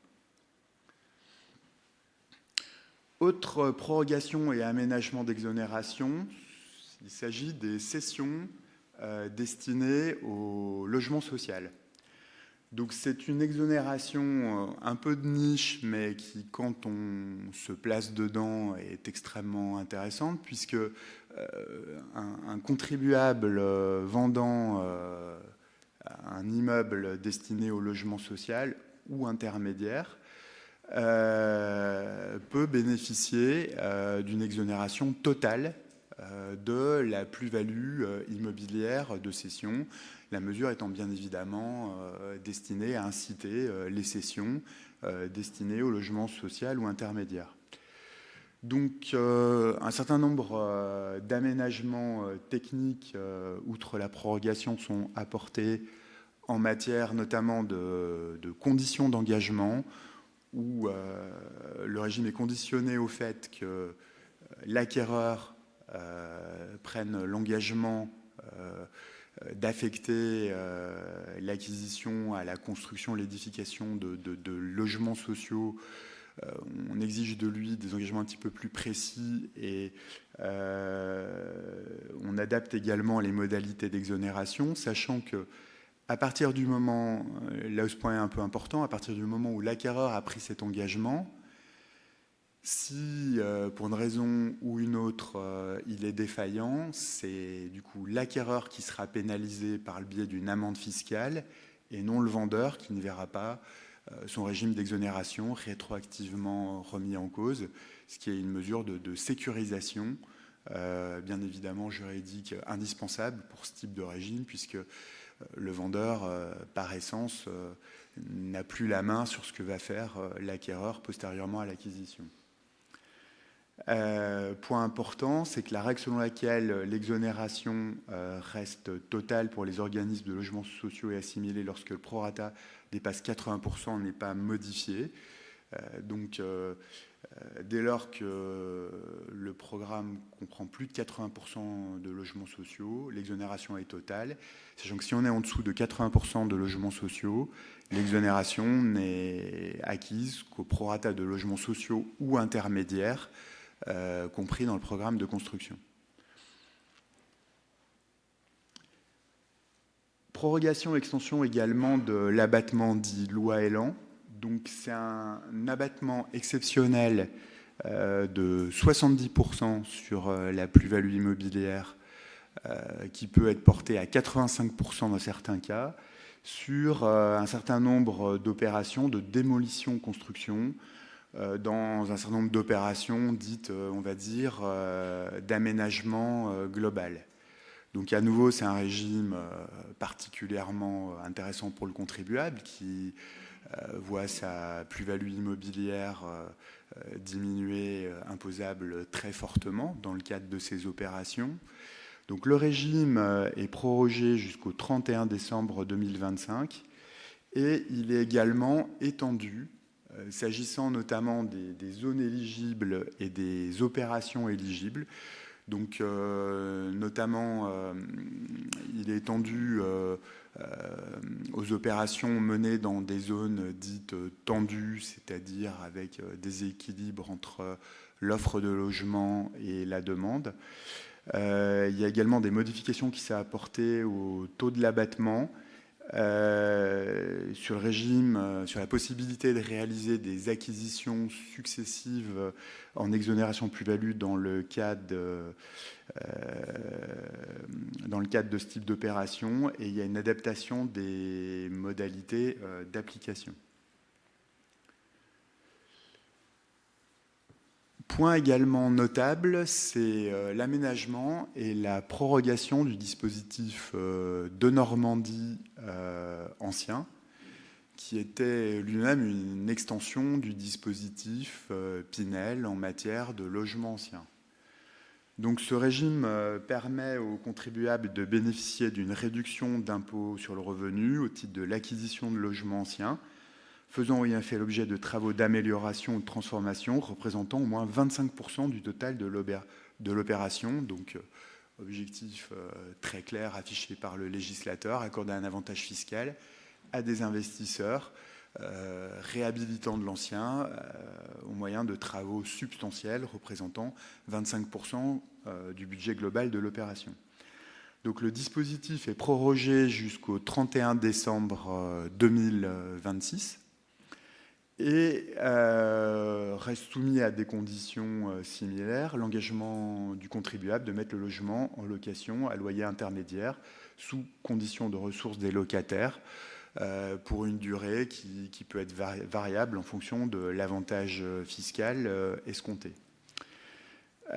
Autre prorogation et aménagement d'exonération, il s'agit des cessions destinées au logement social. Donc c'est une exonération un peu de niche, mais qui, quand on se place dedans, est extrêmement intéressante, puisque un contribuable vendant un immeuble destiné au logement social ou intermédiaire peut bénéficier d'une exonération totale de la plus-value immobilière de cession, la mesure étant bien évidemment destinée à inciter les cessions destinées au logement social ou intermédiaire. Donc un certain nombre d'aménagements techniques, outre la prorogation, sont apportés en matière notamment de conditions d'engagement, où le régime est conditionné au fait que l'acquéreur prenne l'engagement d'affecter l'acquisition à la construction, l'édification de logements sociaux. On exige de lui des engagements un petit peu plus précis et on adapte également les modalités d'exonération, sachant que à partir du moment, là où ce point est un peu important, à partir du moment où l'acquéreur a pris cet engagement, si pour une raison ou une autre il est défaillant, c'est du coup l'acquéreur qui sera pénalisé par le biais d'une amende fiscale et non le vendeur qui ne verra pas son régime d'exonération rétroactivement remis en cause, ce qui est une mesure de sécurisation, bien évidemment juridique indispensable pour ce type de régime, puisque le vendeur, par essence, n'a plus la main sur ce que va faire l'acquéreur postérieurement à l'acquisition. Point important, c'est que la règle selon laquelle l'exonération reste totale pour les organismes de logements sociaux et assimilés lorsque le prorata dépasse 80% n'est pas modifiée. Donc, dès lors que le programme comprend plus de 80% de logements sociaux, l'exonération est totale. Sachant que si on est en dessous de 80% de logements sociaux, l'exonération n'est acquise qu'au prorata de logements sociaux ou intermédiaires, compris dans le programme de construction. Prorogation et extension également de l'abattement dit loi Elan. Donc c'est un abattement exceptionnel de 70% sur la plus-value immobilière qui peut être porté à 85% dans certains cas sur un certain nombre d'opérations de démolition-construction dans un certain nombre d'opérations dites, on va dire, d'aménagement global. Donc à nouveau, c'est un régime particulièrement intéressant pour le contribuable qui voit sa plus-value immobilière diminuer, imposable très fortement dans le cadre de ces opérations. Donc le régime est prorogé jusqu'au 31 décembre 2025 et il est également étendu, s'agissant notamment des zones éligibles et des opérations éligibles. Donc notamment, il est étendu aux opérations menées dans des zones dites tendues, c'est-à-dire avec des équilibres entre l'offre de logement et la demande. Il y a également des modifications qui sont apportées au taux de l'abattement, sur le régime, sur la possibilité de réaliser des acquisitions successives en exonération plus-value dans le cadre de ce type d'opération, et il y a une adaptation des modalités d'application. Point également notable, c'est l'aménagement et la prorogation du dispositif de Normandie ancien, qui était lui-même une extension du dispositif Pinel en matière de logement ancien. Donc ce régime permet aux contribuables de bénéficier d'une réduction d'impôt sur le revenu au titre de l'acquisition de logements anciens faisant ou ayant fait l'objet de travaux d'amélioration ou de transformation représentant au moins 25% du total de l'opération. Donc, objectif très clair affiché par le législateur, accorder un avantage fiscal à des investisseurs réhabilitant de l'ancien au moyen de travaux substantiels représentant 25% du budget global de l'opération. Donc le dispositif est prorogé jusqu'au 31 décembre 2026 et reste soumis à des conditions similaires, l'engagement du contribuable de mettre le logement en location à loyer intermédiaire sous condition de ressources des locataires pour une durée qui peut être variable en fonction de l'avantage fiscal escompté.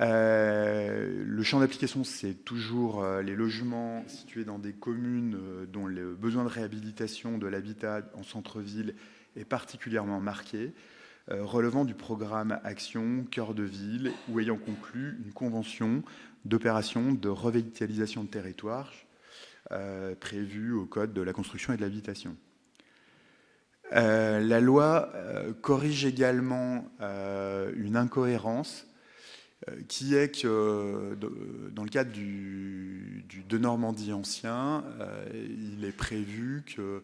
Le champ d'application, c'est toujours les logements situés dans des communes dont le besoin de réhabilitation de l'habitat en centre-ville est particulièrement marqué, relevant du programme Action Cœur de Ville ou ayant conclu une convention d'opération de revitalisation de territoire prévue au Code de la construction et de l'habitation. La loi corrige également une incohérence qui est que dans le cadre du Denormandie ancien, il est prévu que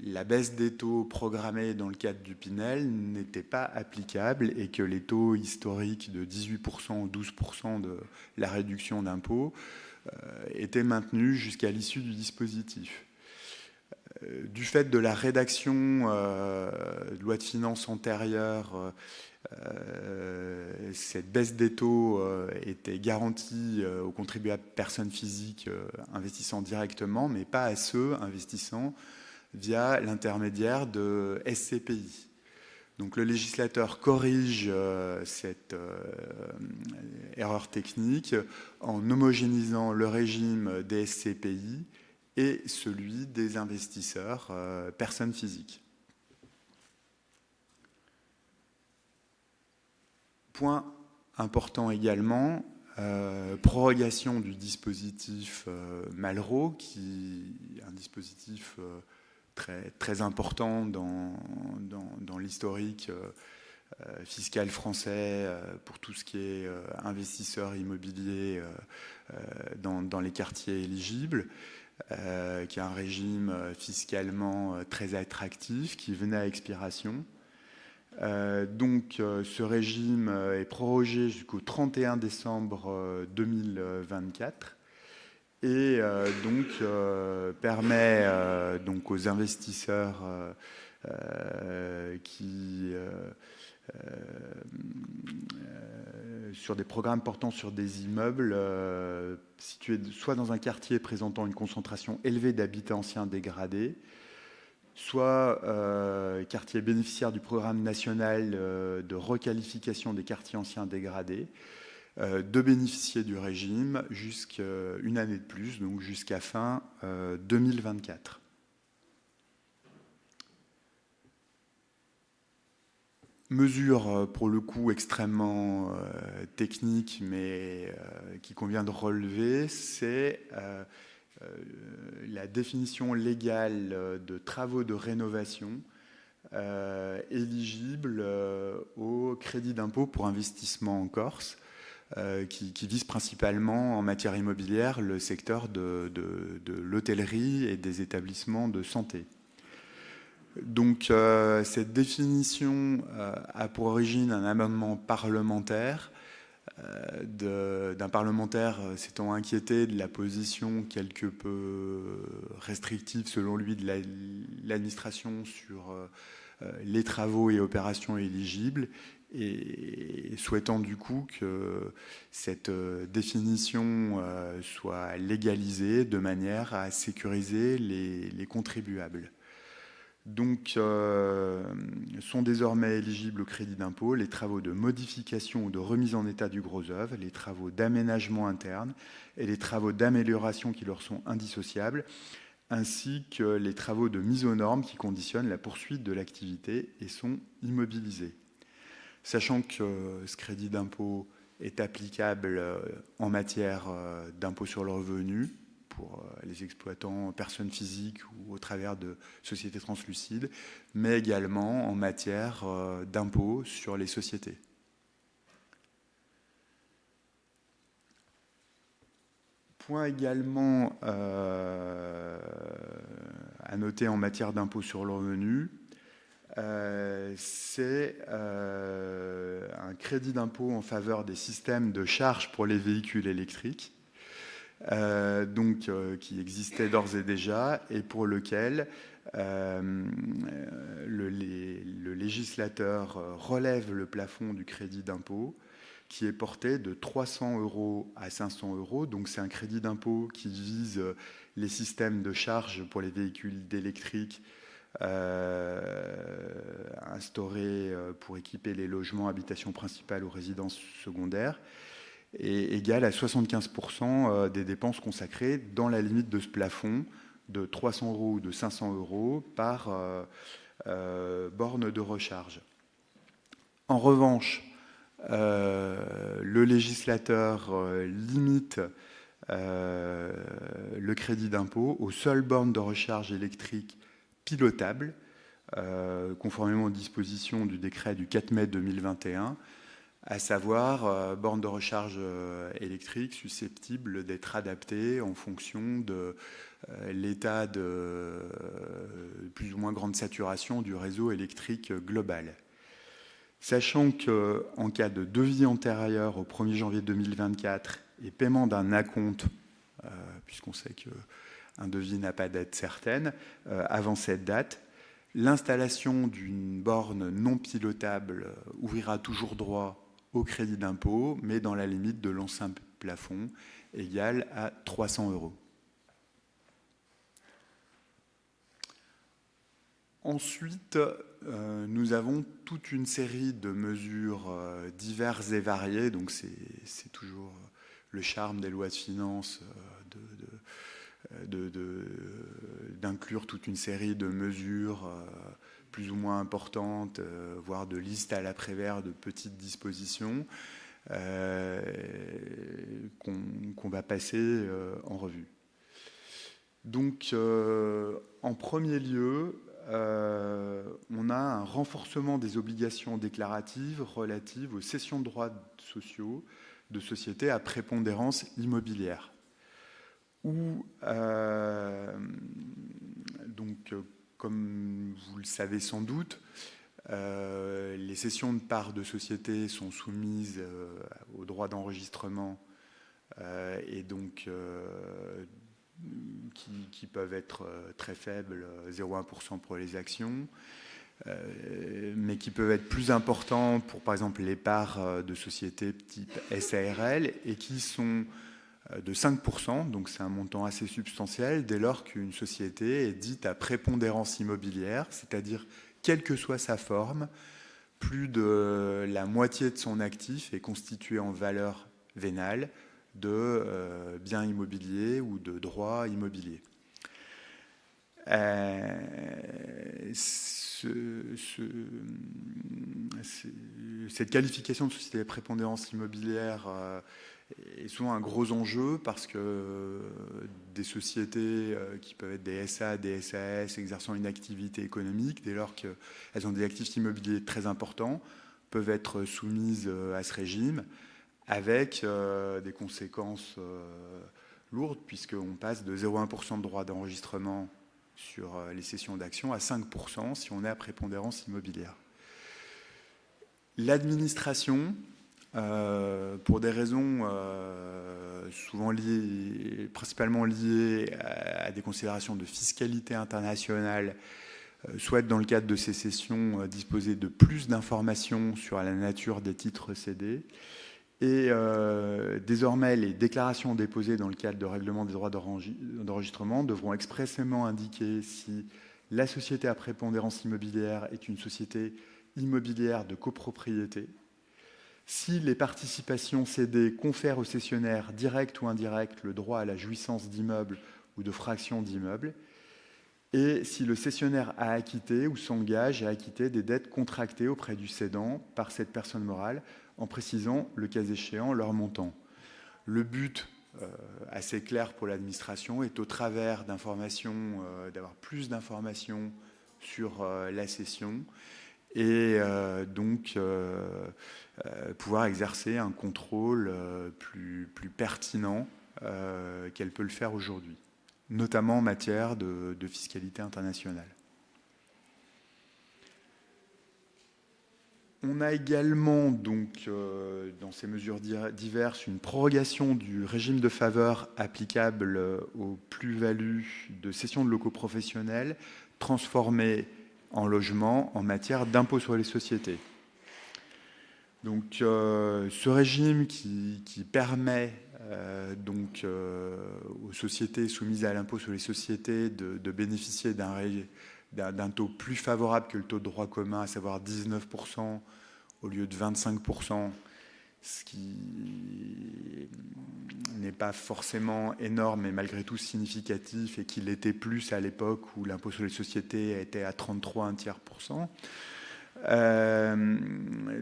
la baisse des taux programmés dans le cadre du Pinel n'était pas applicable et que les taux historiques de 18% ou 12% de la réduction d'impôt étaient maintenus jusqu'à l'issue du dispositif. Du fait de la rédaction de loi de finances antérieure, cette baisse des taux était garantie aux contribuables personnes physiques investissant directement, mais pas à ceux investissant via l'intermédiaire de SCPI. Donc le législateur corrige cette erreur technique en homogénéisant le régime des SCPI et celui des investisseurs personnes physiques. Point important également, prorogation du dispositif Malraux, qui est un dispositif très important dans l'historique fiscal français pour tout ce qui est investisseurs immobiliers dans les quartiers éligibles, qui a un régime fiscalement très attractif, qui venait à expiration. Donc ce régime est prorogé jusqu'au 31 décembre 2024 et donc permet donc aux investisseurs qui sur des programmes portant sur des immeubles situés soit dans un quartier présentant une concentration élevée d'habitats anciens dégradés, soit quartier bénéficiaire du programme national de requalification des quartiers anciens dégradés, de bénéficier du régime jusqu'une année de plus, donc jusqu'à fin 2024. Mesure pour le coup extrêmement technique, mais qui convient de relever, c'est la définition légale de travaux de rénovation éligibles au crédit d'impôt pour investissement en Corse, qui vise principalement en matière immobilière le secteur de l'hôtellerie et des établissements de santé. Donc cette définition a pour origine un amendement parlementaire d'un parlementaire s'étant inquiété de la position quelque peu restrictive selon lui de l'administration sur les travaux et opérations éligibles et souhaitant du coup que cette définition soit légalisée de manière à sécuriser les contribuables. Donc, sont désormais éligibles au crédit d'impôt les travaux de modification ou de remise en état du gros œuvre, les travaux d'aménagement interne et les travaux d'amélioration qui leur sont indissociables, ainsi que les travaux de mise aux normes qui conditionnent la poursuite de l'activité et sont immobilisés. Sachant que ce crédit d'impôt est applicable en matière d'impôt sur le revenu, pour les exploitants personnes physiques ou au travers de sociétés translucides, mais également en matière d'impôts sur les sociétés. Point également à noter en matière d'impôt sur le revenu, c'est un crédit d'impôt en faveur des systèmes de charge pour les véhicules électriques, qui existait d'ores et déjà et pour lequel le législateur relève le plafond du crédit d'impôt qui est porté de 300 € à 500 €. Donc c'est un crédit d'impôt qui vise les systèmes de charge pour les véhicules électriques instaurés pour équiper les logements, habitations principales ou résidences secondaires, et égal à 75% des dépenses consacrées dans la limite de ce plafond de 300 € ou de 500 € par borne de recharge. En revanche, le législateur limite le crédit d'impôt aux seules bornes de recharge électrique pilotables, conformément aux dispositions du décret du 4 mai 2021, à savoir bornes de recharge électrique susceptibles d'être adaptées en fonction de l'état de plus ou moins grande saturation du réseau électrique global. Sachant qu'en cas de devis antérieur au 1er janvier 2024 et paiement d'un acompte, puisqu'on sait qu'un devis n'a pas date certaine, avant cette date, l'installation d'une borne non pilotable ouvrira toujours droit au crédit d'impôt, mais dans la limite de l'ancien plafond, égal à 300 €. Ensuite, nous avons toute une série de mesures diverses et variées. Donc c'est toujours le charme des lois de finances d'inclure toute une série de mesures plus ou moins importantes, voire de listes à l'après-vert de petites dispositions qu'on va passer en revue. Donc, en premier lieu, on a un renforcement des obligations déclaratives relatives aux cessions de droits sociaux de sociétés à prépondérance immobilière. Où, comme vous le savez sans doute, les cessions de parts de sociétés sont soumises aux droits d'enregistrement et donc qui peuvent être très faibles, 0,1% pour les actions, mais qui peuvent être plus importants pour, par exemple, les parts de sociétés type SARL et qui sont de 5%, donc c'est un montant assez substantiel, dès lors qu'une société est dite à prépondérance immobilière, c'est-à-dire, quelle que soit sa forme, plus de la moitié de son actif est constitué en valeur vénale de biens immobiliers ou de droits immobiliers. Cette qualification de société à prépondérance immobilière est souvent un gros enjeu parce que des sociétés qui peuvent être des SA, des SAS exerçant une activité économique, dès lors qu'elles ont des actifs immobiliers très importants, peuvent être soumises à ce régime avec des conséquences lourdes puisqu'on passe de 0,1% de droits d'enregistrement sur les cessions d'actions à 5% si on est à prépondérance immobilière. L'administration, pour des raisons souvent principalement liées à des considérations de fiscalité internationale, souhaite dans le cadre de ces cessions disposer de plus d'informations sur la nature des titres cédés. Et désormais, les déclarations déposées dans le cadre de règlement des droits d'enregistrement devront expressément indiquer si la société à prépondérance immobilière est une société immobilière de copropriété, si les participations cédées confèrent au cessionnaire direct ou indirect le droit à la jouissance d'immeubles ou de fractions d'immeubles, et si le cessionnaire a acquitté ou s'engage à acquitter des dettes contractées auprès du cédant par cette personne morale, en précisant, le cas échéant, leur montant. Le but assez clair pour l'administration est au travers d'informations, d'avoir plus d'informations sur la cession et donc pouvoir exercer un contrôle plus pertinent qu'elle peut le faire aujourd'hui, notamment en matière de fiscalité internationale. On a également, donc, dans ces mesures diverses, une prorogation du régime de faveur applicable aux plus-values de cession de locaux professionnels transformés en logements en matière d'impôt sur les sociétés. Donc, ce régime qui permet donc, aux sociétés soumises à l'impôt sur les sociétés de bénéficier d'un taux plus favorable que le taux de droit commun, à savoir 19% au lieu de 25%, ce qui n'est pas forcément énorme, mais malgré tout significatif, et qui l'était plus à l'époque où l'impôt sur les sociétés était à 33,1%.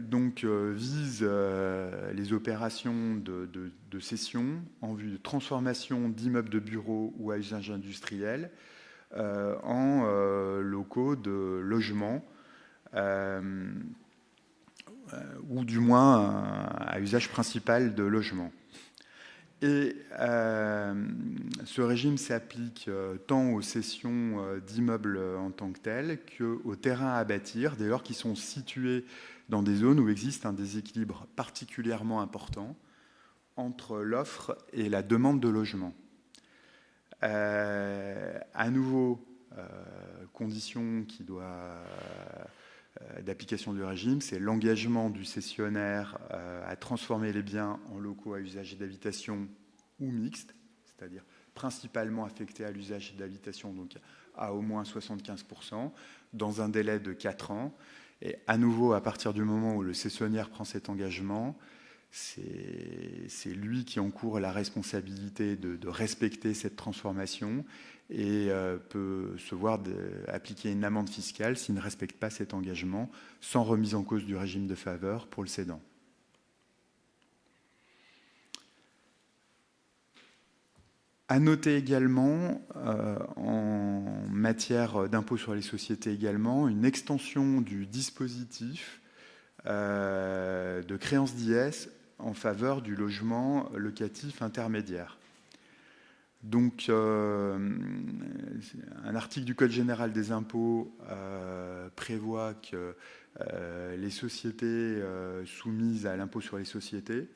Donc vise les opérations de cession en vue de transformation d'immeubles de bureaux ou à usage industriel en locaux de logement ou du moins à usage principal de logement. Et ce régime s'applique tant aux cessions d'immeubles en tant que telles qu'aux terrains à bâtir, dès lors qu'ils sont situés dans des zones où existe un déséquilibre particulièrement important entre l'offre et la demande de logement. À nouveau, condition qui doit d'application du régime, c'est l'engagement du cessionnaire à transformer les biens en locaux à usage d'habitation ou mixtes, c'est-à-dire principalement affectés à l'usage d'habitation, donc à au moins 75%, dans un délai de 4 ans. Et à nouveau, à partir du moment où le cessionnaire prend cet engagement, c'est lui qui encourt la responsabilité de respecter cette transformation et peut se voir appliquer une amende fiscale s'il ne respecte pas cet engagement, sans remise en cause du régime de faveur pour le cédant. À noter également, en matière d'impôt sur les sociétés également, une extension du dispositif de créance d'IS en faveur du logement locatif intermédiaire. Donc, un article du Code général des impôts prévoit que les sociétés soumises à l'impôt sur les sociétés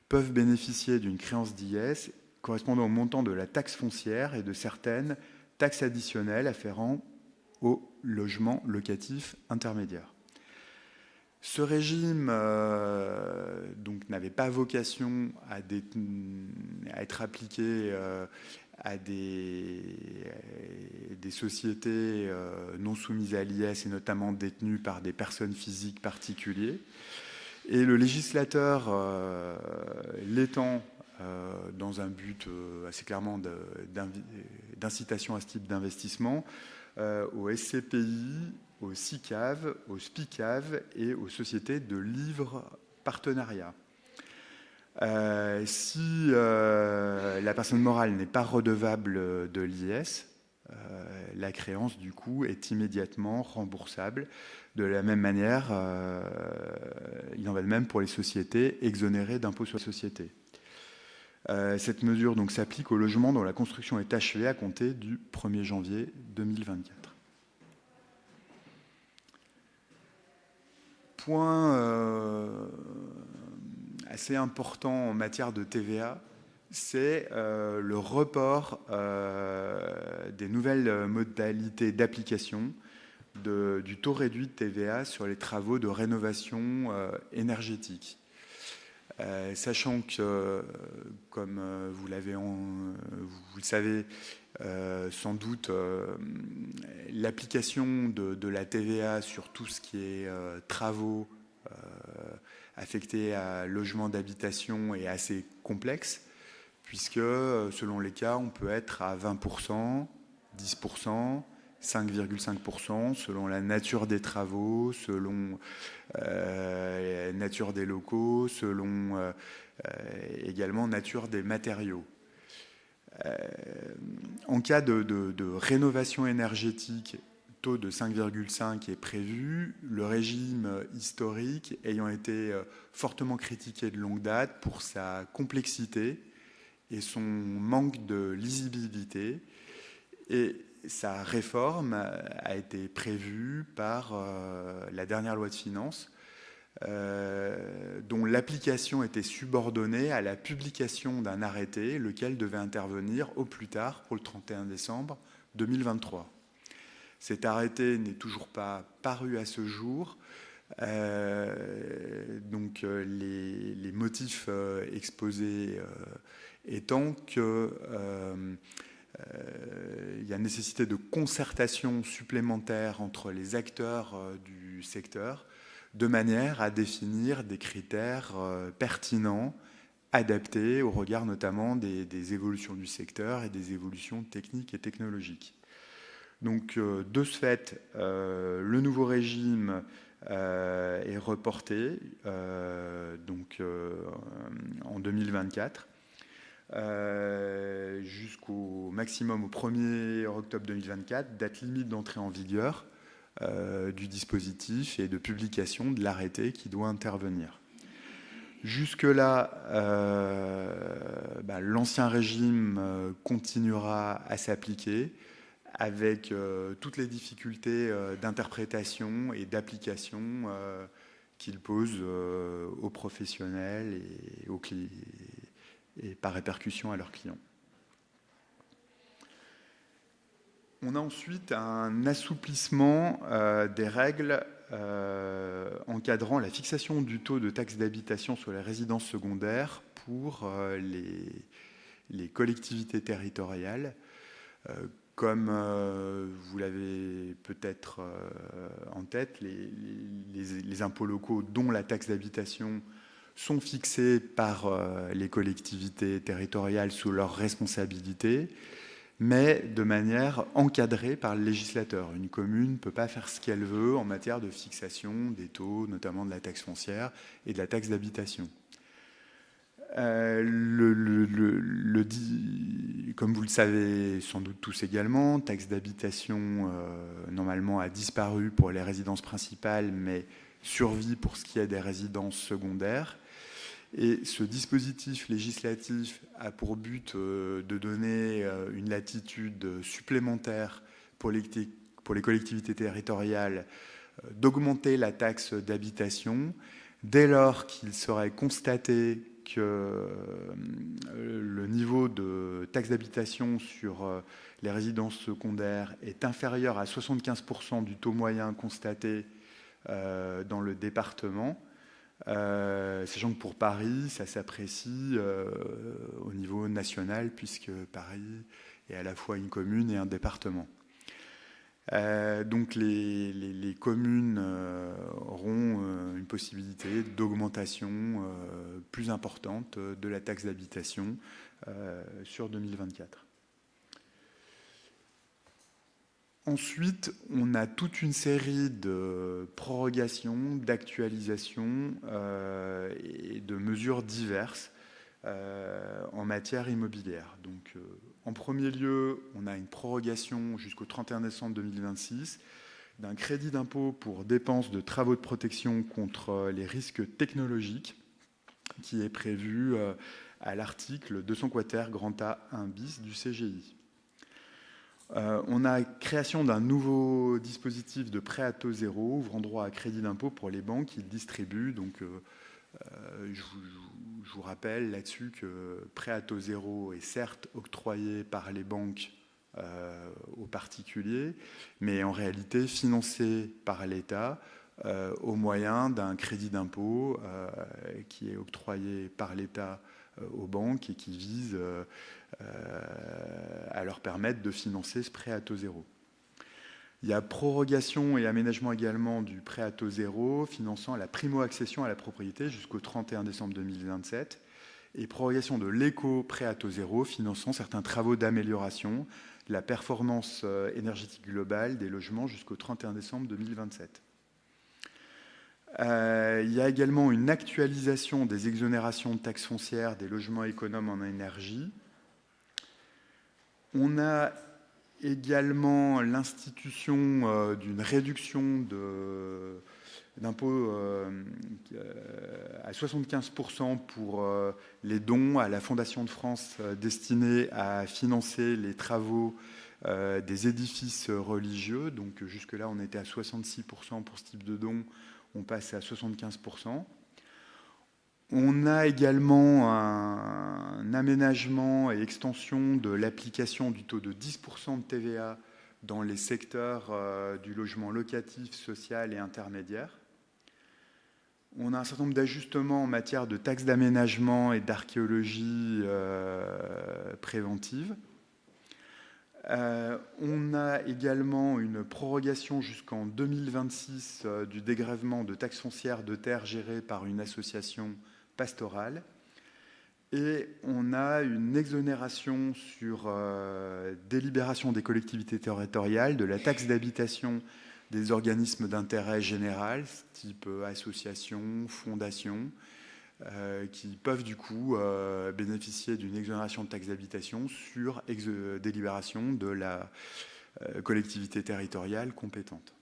peuvent bénéficier d'une créance d'IS correspondant au montant de la taxe foncière et de certaines taxes additionnelles afférentes au logement locatif intermédiaire. Ce régime donc n'avait pas vocation à être appliqué à des sociétés non soumises à l'IS et notamment détenues par des personnes physiques particulières. Et le législateur, l'étend dans un but assez clairement d'incitation à ce type d'investissement, au SCPI, au SICAV, au SPICAV et aux sociétés de livres partenariat. Si la personne morale n'est pas redevable de l'IS, la créance du coup est immédiatement remboursable. De la même manière, il en va de même pour les sociétés exonérées d'impôt sur la société. Cette mesure donc s'applique au logement dont la construction est achevée à compter du 1er janvier 2024. Point assez important en matière de TVA, c'est le report des nouvelles modalités d'application du taux réduit de TVA sur les travaux de rénovation énergétique. Sachant que, comme vous le savez sans doute, l'application de la TVA sur tout ce qui est travaux affectés à logement d'habitation est assez complexe, puisque selon les cas, on peut être à 20%, 10%, 5,5% selon la nature des travaux, selon la nature des locaux, selon également nature des matériaux. En cas de rénovation énergétique, taux de 5,5 est prévu, le régime historique ayant été fortement critiqué de longue date pour sa complexité et son manque de lisibilité. Et sa réforme a été prévue par la dernière loi de finances, dont l'application était subordonnée à la publication d'un arrêté, lequel devait intervenir au plus tard pour le 31 décembre 2023. Cet arrêté n'est toujours pas paru à ce jour. Donc les motifs exposés étant que il y a nécessité de concertation supplémentaire entre les acteurs du secteur de manière à définir des critères pertinents, adaptés au regard notamment des évolutions du secteur et des évolutions techniques et technologiques. Donc, de ce fait, le nouveau régime est reporté en 2024 jusqu'au maximum au 1er octobre 2024, date limite d'entrée en vigueur du dispositif et de publication de l'arrêté qui doit intervenir. Jusque-là, l'ancien régime continuera à s'appliquer avec toutes les difficultés d'interprétation et d'application qu'il pose aux professionnels et aux clients, et par répercussion à leurs clients. On a ensuite un assouplissement des règles encadrant la fixation du taux de taxe d'habitation sur les résidences secondaires pour les collectivités territoriales. Comme vous l'avez peut-être en tête, les impôts locaux, dont la taxe d'habitation, sont fixés par les collectivités territoriales sous leur responsabilité, mais de manière encadrée par le législateur. Une commune ne peut pas faire ce qu'elle veut en matière de fixation des taux, notamment de la taxe foncière et de la taxe d'habitation. Comme vous le savez sans doute tous également, taxe d'habitation normalement a disparu pour les résidences principales, mais survit pour ce qui est des résidences secondaires. Et ce dispositif législatif a pour but de donner une latitude supplémentaire pour les collectivités territoriales, d'augmenter la taxe d'habitation dès lors qu'il serait constaté que le niveau de taxe d'habitation sur les résidences secondaires est inférieur à 75% du taux moyen constaté dans le département. Sachant que pour Paris, ça s'apprécie au niveau national, puisque Paris est à la fois une commune et un département. Donc les communes auront une possibilité d'augmentation plus importante de la taxe d'habitation sur 2024. Ensuite, on a toute une série de prorogations, d'actualisations et de mesures diverses en matière immobilière. Donc, en premier lieu, on a une prorogation jusqu'au 31 décembre 2026 d'un crédit d'impôt pour dépenses de travaux de protection contre les risques technologiques qui est prévu à l'article 200 quater grand A 1 bis du CGI. On a création d'un nouveau dispositif de prêt à taux zéro, ouvrant droit à crédit d'impôt pour les banques qui le distribuent. Donc, je vous rappelle là-dessus que prêt à taux zéro est certes octroyé par les banques aux particuliers, mais en réalité financé par l'État au moyen d'un crédit d'impôt qui est octroyé par l'État aux banques et qui vise à leur permettre de financer ce prêt à taux zéro. Il y a prorogation et aménagement également du prêt à taux zéro finançant la primo-accession à la propriété jusqu'au 31 décembre 2027 et prorogation de l'éco-prêt à taux zéro finançant certains travaux d'amélioration de la performance énergétique globale des logements jusqu'au 31 décembre 2027. Il y a également une actualisation des exonérations de taxes foncières des logements économes en énergie. On a également l'institution d'une réduction d'impôts à 75% pour les dons à la Fondation de France destinés à financer les travaux des édifices religieux. Donc jusque-là, on était à 66% pour ce type de dons, on passe à 75%. On a également un aménagement et extension de l'application du taux de 10% de TVA dans les secteurs du logement locatif, social et intermédiaire. On a un certain nombre d'ajustements en matière de taxes d'aménagement et d'archéologie préventive. On a également une prorogation jusqu'en 2026 du dégrèvement de taxes foncières de terres gérées par une association pastorale. Et on a une exonération sur délibération des collectivités territoriales de la taxe d'habitation des organismes d'intérêt général, type associations, fondations, qui peuvent du coup bénéficier d'une exonération de taxe d'habitation sur délibération de la collectivité territoriale compétente.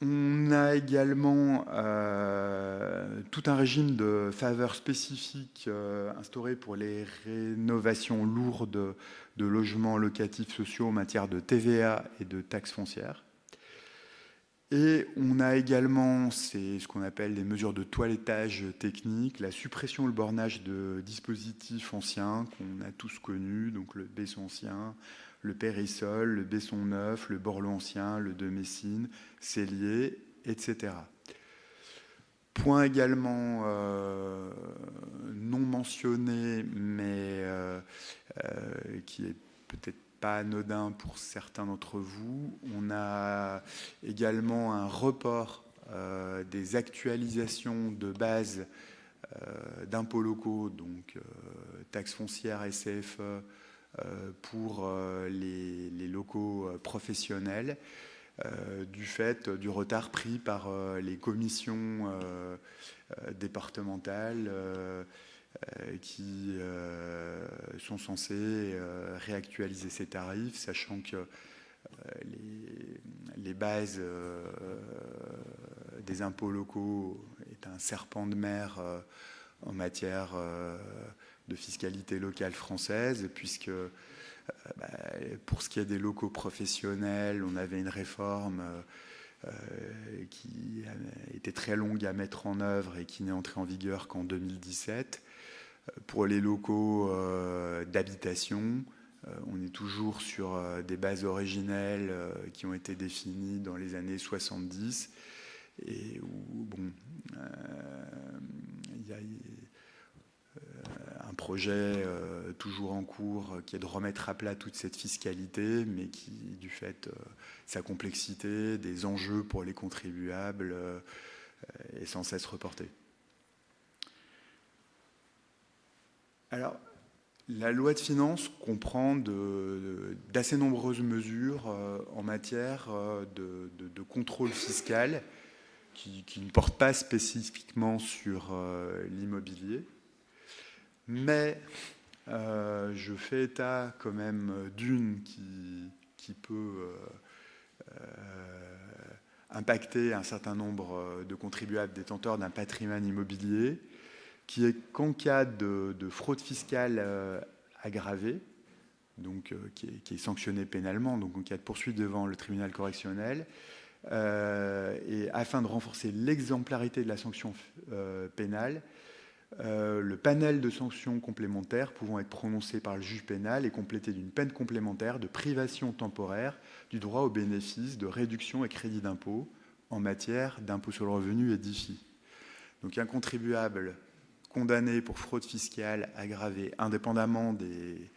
On a également tout un régime de faveurs spécifiques instauré pour les rénovations lourdes de logements locatifs sociaux en matière de TVA et de taxes foncières. Et on a également ce qu'on appelle les mesures de toilettage technique, la suppression et le bornage de dispositifs anciens qu'on a tous connus, donc le Besson ancien, le Périssol, le Besson neuf, le Borloo ancien, le de Messine, Cellier, etc. Point également non mentionné, mais qui est peut-être pas anodin pour certains d'entre vous. On a également un report des actualisations de base d'impôts locaux, donc taxes foncières, SCFE, pour les locaux professionnels, du fait du retard pris par les commissions départementales qui sont censées réactualiser ces tarifs, sachant que les bases des impôts locaux est un serpent de mer en matière de fiscalité locale française, puisque pour ce qui est des locaux professionnels, on avait une réforme qui était très longue à mettre en œuvre et qui n'est entrée en vigueur qu'en 2017. Pour les locaux d'habitation, on est toujours sur des bases originelles qui ont été définies dans les années 70 et où, bon, il y a un projet toujours en cours qui est de remettre à plat toute cette fiscalité, mais qui, du fait de sa complexité, des enjeux pour les contribuables, est sans cesse reporté. Alors, la loi de finances comprend d'assez nombreuses mesures en matière de contrôle fiscal qui ne portent pas spécifiquement sur l'immobilier. Mais je fais état quand même d'une qui peut impacter un certain nombre de contribuables détenteurs d'un patrimoine immobilier, qui est qu'en cas de fraude fiscale aggravée, donc qui est sanctionnée pénalement, donc en cas de poursuite devant le tribunal correctionnel, et afin de renforcer l'exemplarité de la sanction pénale, le panel de sanctions complémentaires pouvant être prononcées par le juge pénal est complété d'une peine complémentaire de privation temporaire du droit au bénéfice de réduction et crédit d'impôt en matière d'impôt sur le revenu et d'IFI. Donc un contribuable condamné pour fraude fiscale aggravée, indépendamment des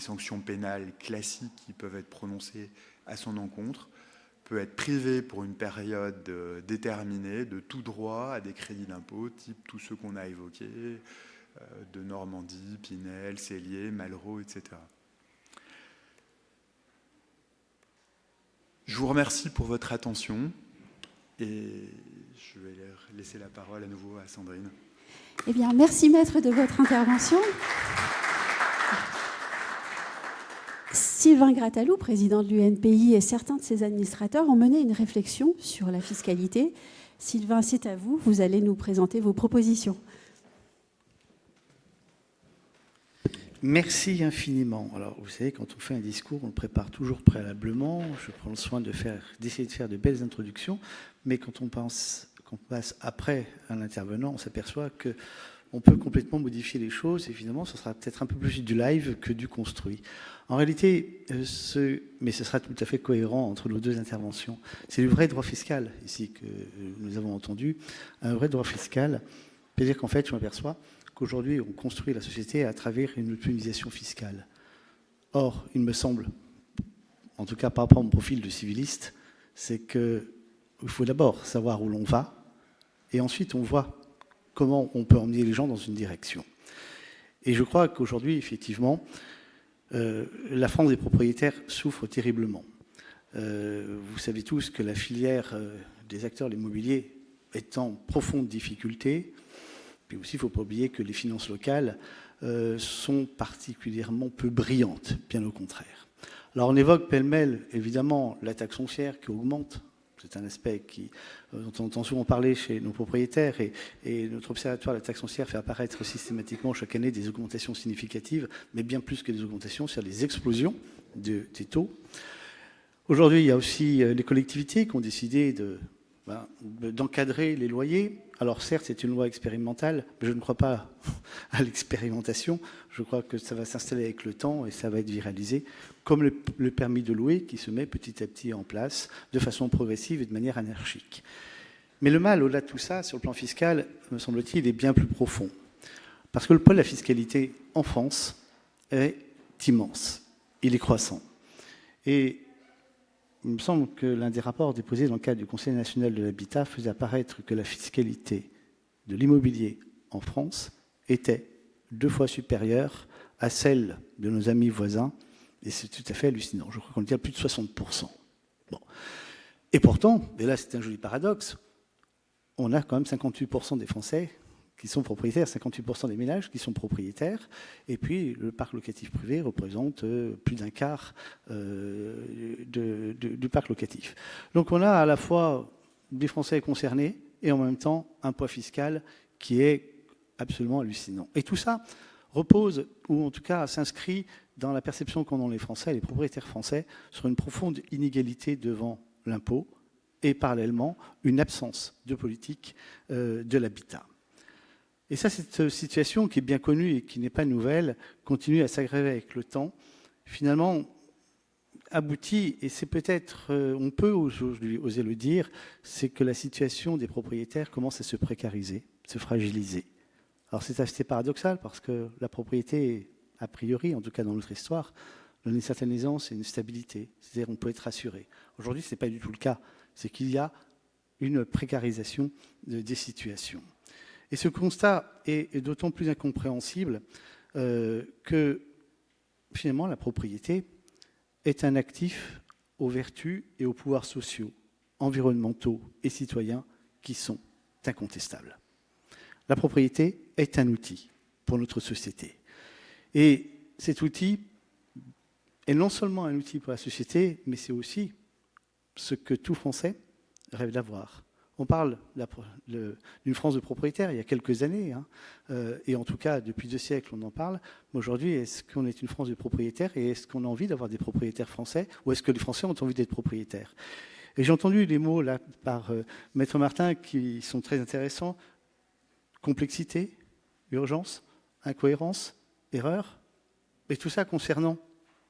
sanctions pénales classiques qui peuvent être prononcées à son encontre, peut être privé pour une période déterminée de tout droit à des crédits d'impôt, type tous ceux qu'on a évoqués, de Normandie, Pinel, Cellier, Malraux, etc. Je vous remercie pour votre attention et je vais laisser la parole à nouveau à Sandrine. Eh bien, merci maître de votre intervention. Sylvain Grattalou, président de l'UNPI, et certains de ses administrateurs ont mené une réflexion sur la fiscalité. Sylvain, c'est à vous. Vous allez nous présenter vos propositions. Merci infiniment. Alors, vous savez, quand on fait un discours, on le prépare toujours préalablement. Je prends le soin d'essayer de faire de belles introductions. Mais quand on passe après à l'intervenant, on s'aperçoit qu'on peut complètement modifier les choses. Et finalement, ce sera peut-être un peu plus du live que du construit. En réalité, mais ce sera tout à fait cohérent entre nos deux interventions. C'est le vrai droit fiscal, ici, que nous avons entendu. Un vrai droit fiscal, c'est-à-dire qu'en fait, je m'aperçois qu'aujourd'hui, on construit la société à travers une optimisation fiscale. Or, il me semble, en tout cas par rapport à mon profil de civiliste, c'est qu'il faut d'abord savoir où l'on va, et ensuite on voit comment on peut emmener les gens dans une direction. Et je crois qu'aujourd'hui, effectivement, la France des propriétaires souffre terriblement. Vous savez tous que la filière des acteurs de l'immobilier est en profonde difficulté. Puis aussi, il ne faut pas oublier que les finances locales sont particulièrement peu brillantes, bien au contraire. Alors on évoque pêle-mêle, évidemment, la taxe foncière qui augmente. C'est un aspect dont on entend souvent parler chez nos propriétaires et notre observatoire de la taxe foncière fait apparaître systématiquement chaque année des augmentations significatives, mais bien plus que des augmentations, c'est-à-dire des explosions des taux. Aujourd'hui, il y a aussi les collectivités qui ont décidé d'encadrer les loyers. Alors certes, c'est une loi expérimentale, mais je ne crois pas à l'expérimentation. Je crois que ça va s'installer avec le temps et ça va être viralisé, comme le permis de louer qui se met petit à petit en place de façon progressive et de manière anarchique. Mais le mal, au-delà de tout ça, sur le plan fiscal, me semble-t-il, est bien plus profond. Parce que le poids de la fiscalité en France est immense. Il est croissant. Et il me semble que l'un des rapports déposés dans le cadre du Conseil national de l'habitat faisait apparaître que la fiscalité de l'immobilier en France était 2 fois supérieure à celle de nos amis voisins. Et c'est tout à fait hallucinant. Je crois qu'on était à plus de 60%. Bon. Et pourtant, et là c'est un joli paradoxe, on a quand même 58% des Français qui sont propriétaires, 58% des ménages qui sont propriétaires, et puis le parc locatif privé représente plus d'un quart du parc locatif. Donc on a à la fois des Français concernés et en même temps un poids fiscal qui est absolument hallucinant. Et tout ça repose, ou en tout cas s'inscrit dans la perception qu'en ont les Français, les propriétaires français, sur une profonde inégalité devant l'impôt et parallèlement une absence de politique de l'habitat. Et ça, cette situation qui est bien connue et qui n'est pas nouvelle, continue à s'aggraver avec le temps, finalement aboutit, et c'est peut-être, on peut aujourd'hui oser le dire, c'est que la situation des propriétaires commence à se précariser, se fragiliser. Alors c'est assez paradoxal parce que la propriété, a priori, en tout cas dans notre histoire, donne une certaine aisance et une stabilité, c'est-à-dire on peut être rassuré. Aujourd'hui, ce n'est pas du tout le cas, c'est qu'il y a une précarisation des situations. Et ce constat est d'autant plus incompréhensible que finalement la propriété est un actif aux vertus et aux pouvoirs sociaux, environnementaux et citoyens qui sont incontestables. La propriété est un outil pour notre société. Et cet outil est non seulement un outil pour la société, mais c'est aussi ce que tout Français rêve d'avoir. On parle d'une France de propriétaires il y a quelques années, et en tout cas depuis 2 siècles on en parle. Mais aujourd'hui, est-ce qu'on est une France de propriétaires et est-ce qu'on a envie d'avoir des propriétaires français ou est-ce que les Français ont envie d'être propriétaires? Et j'ai entendu des mots là par Maître Martin qui sont très intéressants. Complexité, urgence, incohérence, erreur. Et tout ça concernant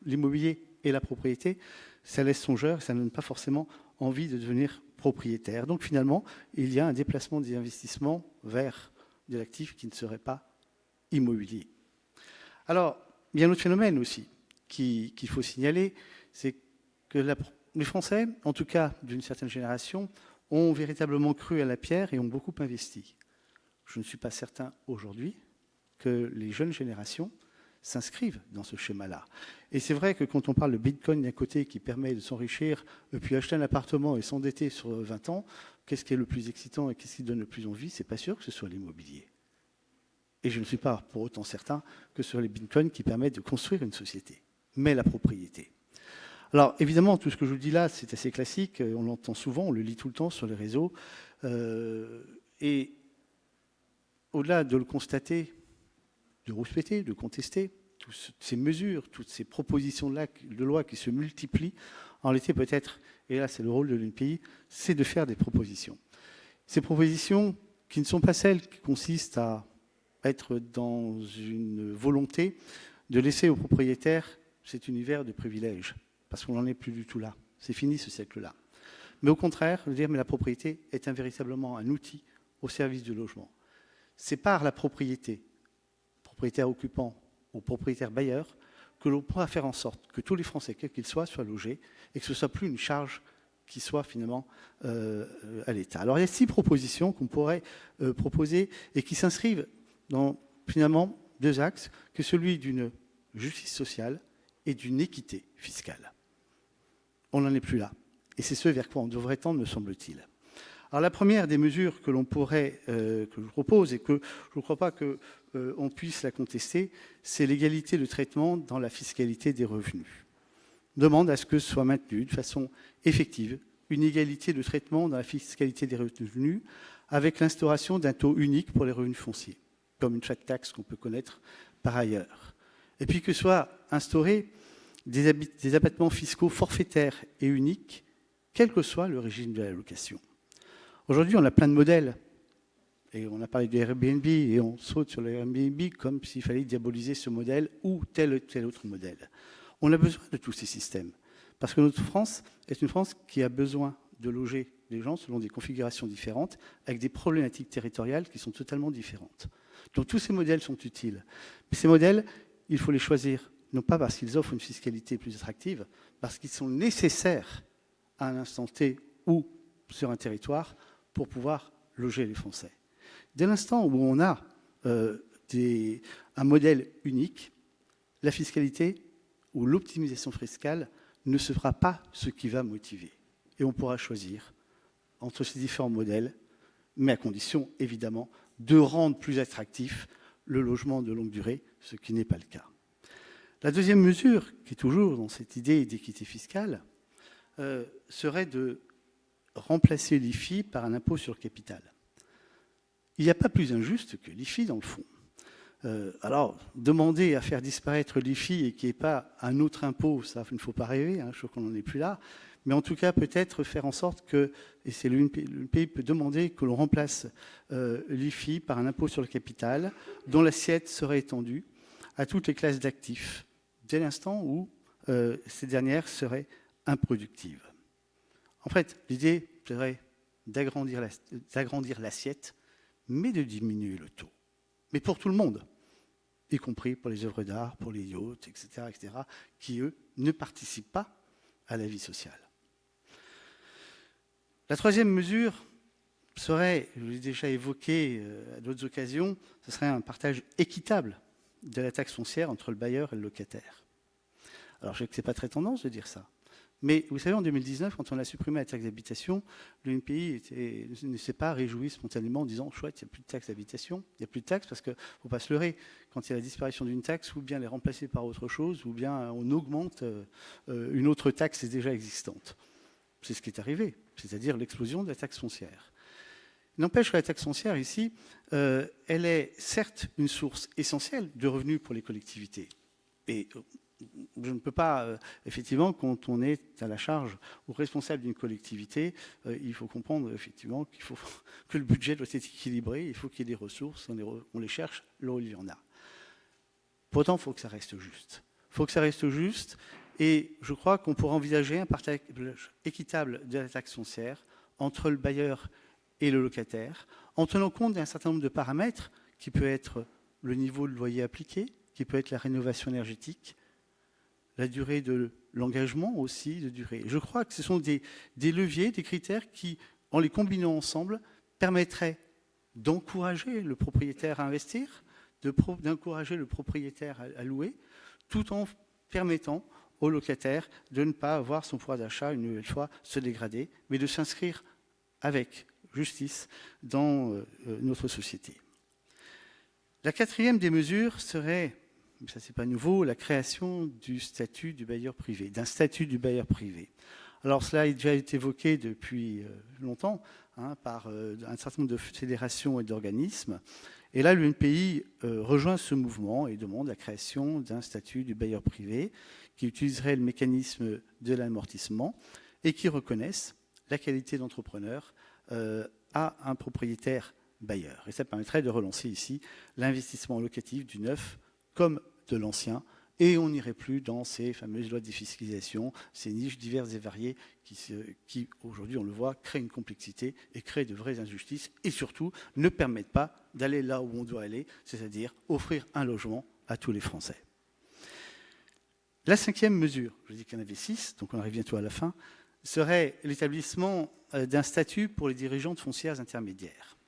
l'immobilier et la propriété, ça laisse songeur, ça ne donne pas forcément envie de devenir propriétaire. Donc finalement, il y a un déplacement des investissements vers de l'actif qui ne serait pas immobilier. Alors, il y a un autre phénomène aussi qu'il faut signaler, c'est que les Français, en tout cas d'une certaine génération, ont véritablement cru à la pierre et ont beaucoup investi. Je ne suis pas certain aujourd'hui que les jeunes générations s'inscrivent dans ce schéma-là. Et c'est vrai que quand on parle de Bitcoin d'un côté qui permet de s'enrichir, puis acheter un appartement et s'endetter sur 20 ans, qu'est-ce qui est le plus excitant et qu'est-ce qui donne le plus envie? C'est pas sûr que ce soit l'immobilier. Et je ne suis pas pour autant certain que ce soit les Bitcoins qui permettent de construire une société, mais la propriété. Alors, évidemment, tout ce que je vous dis là, c'est assez classique. On l'entend souvent, on le lit tout le temps sur les réseaux. Et au-delà de le constater, de rouspéter, de contester, toutes ces mesures, toutes ces propositions de loi qui se multiplient, en réalité, peut-être, et là, c'est le rôle de l'UNPI, c'est de faire des propositions. Ces propositions qui ne sont pas celles qui consistent à être dans une volonté de laisser aux propriétaires cet univers de privilèges, parce qu'on n'en est plus du tout là. C'est fini ce siècle-là. Mais au contraire, de dire mais la propriété est véritablement un outil au service du logement. C'est par la propriété, propriétaire occupant ou propriétaire bailleur, que l'on pourra faire en sorte que tous les Français, quels qu'ils soient logés et que ce ne soit plus une charge qui soit finalement à l'État. Alors il y a 6 propositions qu'on pourrait proposer et qui s'inscrivent dans finalement 2 axes, que celui d'une justice sociale et d'une équité fiscale. On n'en est plus là. Et c'est ce vers quoi on devrait tendre, me semble-t-il. Alors la première des mesures que l'on pourrait, que je propose et que je ne crois pas qu'on puisse la contester, c'est l'égalité de traitement dans la fiscalité des revenus. On demande à ce que soit maintenue de façon effective une égalité de traitement dans la fiscalité des revenus avec l'instauration d'un taux unique pour les revenus fonciers, comme une flat tax qu'on peut connaître par ailleurs. Et puis que soient instaurés des abattements fiscaux forfaitaires et uniques, quel que soit le régime de la location. Aujourd'hui, on a plein de modèles. Et on a parlé du Airbnb et on saute sur le Airbnb comme s'il fallait diaboliser ce modèle ou tel autre modèle. On a besoin de tous ces systèmes. Parce que notre France est une France qui a besoin de loger les gens selon des configurations différentes, avec des problématiques territoriales qui sont totalement différentes. Donc tous ces modèles sont utiles. Mais ces modèles, il faut les choisir, non pas parce qu'ils offrent une fiscalité plus attractive, parce qu'ils sont nécessaires à un instant T ou sur un territoire pour pouvoir loger les Français. Dès l'instant où on a un modèle unique, la fiscalité ou l'optimisation fiscale ne sera pas ce qui va motiver. Et on pourra choisir entre ces différents modèles, mais à condition, évidemment, de rendre plus attractif le logement de longue durée, ce qui n'est pas le cas. La deuxième mesure, qui est toujours dans cette idée d'équité fiscale, serait de remplacer l'IFI par un impôt sur le capital. Il n'y a pas plus injuste que l'IFI dans le fond. Alors, demander à faire disparaître l'IFI et qu'il n'y ait pas un autre impôt, ça, il ne faut pas rêver, hein, je crois qu'on n'en est plus là, mais en tout cas, peut-être faire en sorte que, et c'est l'UNPI peut demander que l'on remplace l'IFI par un impôt sur le capital, dont l'assiette serait étendue à toutes les classes d'actifs, dès l'instant où ces dernières seraient improductives. En fait, l'idée serait d'agrandir l'assiette, mais de diminuer le taux. Mais pour tout le monde, y compris pour les œuvres d'art, pour les yachts, etc., qui, eux, ne participent pas à la vie sociale. La troisième mesure serait, je l'ai déjà évoqué à d'autres occasions, ce serait un partage équitable de la taxe foncière entre le bailleur et le locataire. Alors, je sais que ce n'est pas très tendance de dire ça. Mais vous savez, en 2019, quand on a supprimé la taxe d'habitation, l'UNPI ne s'est pas réjoui spontanément en disant « chouette, il n'y a plus de taxe d'habitation ». Il n'y a plus de taxe parce qu'il ne faut pas se leurrer. Quand il y a la disparition d'une taxe, ou bien elle est remplacée par autre chose, ou bien on augmente une autre taxe déjà existante. C'est ce qui est arrivé, c'est-à-dire l'explosion de la taxe foncière. Il n'empêche que la taxe foncière, ici, elle est certes une source essentielle de revenus pour les collectivités. Et je ne peux pas, effectivement, quand on est à la charge ou responsable d'une collectivité, il faut comprendre, effectivement, qu'il faut que le budget doit être équilibré, il faut qu'il y ait des ressources, on les cherche là où il y en a. Pourtant, il faut que ça reste juste. Il faut que ça reste juste, et je crois qu'on pourrait envisager un partage équitable de la taxe foncière entre le bailleur et le locataire, en tenant compte d'un certain nombre de paramètres, qui peut être le niveau de loyer appliqué, qui peut être la rénovation énergétique, la durée de l'engagement aussi, de durée. Je crois que ce sont des leviers, des critères qui, en les combinant ensemble, permettraient d'encourager le propriétaire à investir, d'encourager le propriétaire à louer, tout en permettant au locataire de ne pas avoir son pouvoir d'achat une nouvelle fois se dégrader, mais de s'inscrire avec justice dans notre société. La quatrième des mesures serait ça c'est pas nouveau, la création du statut du bailleur privé, d'un statut du bailleur privé. Alors cela a déjà été évoqué depuis longtemps par un certain nombre de fédérations et d'organismes. Et là, l'UNPI rejoint ce mouvement et demande la création d'un statut du bailleur privé qui utiliserait le mécanisme de l'amortissement et qui reconnaisse la qualité d'entrepreneur à un propriétaire bailleur. Et ça permettrait de relancer ici l'investissement locatif du neuf comme de l'ancien. Et on n'irait plus dans ces fameuses lois de défiscalisation, ces niches diverses et variées qui aujourd'hui, on le voit, créent une complexité et créent de vraies injustices et surtout ne permettent pas d'aller là où on doit aller, c'est-à-dire offrir un logement à tous les Français. La 5e mesure, je dis qu'il y en avait 6, donc on arrive bientôt à la fin, serait l'établissement d'un statut pour les dirigeants de foncières intermédiaires.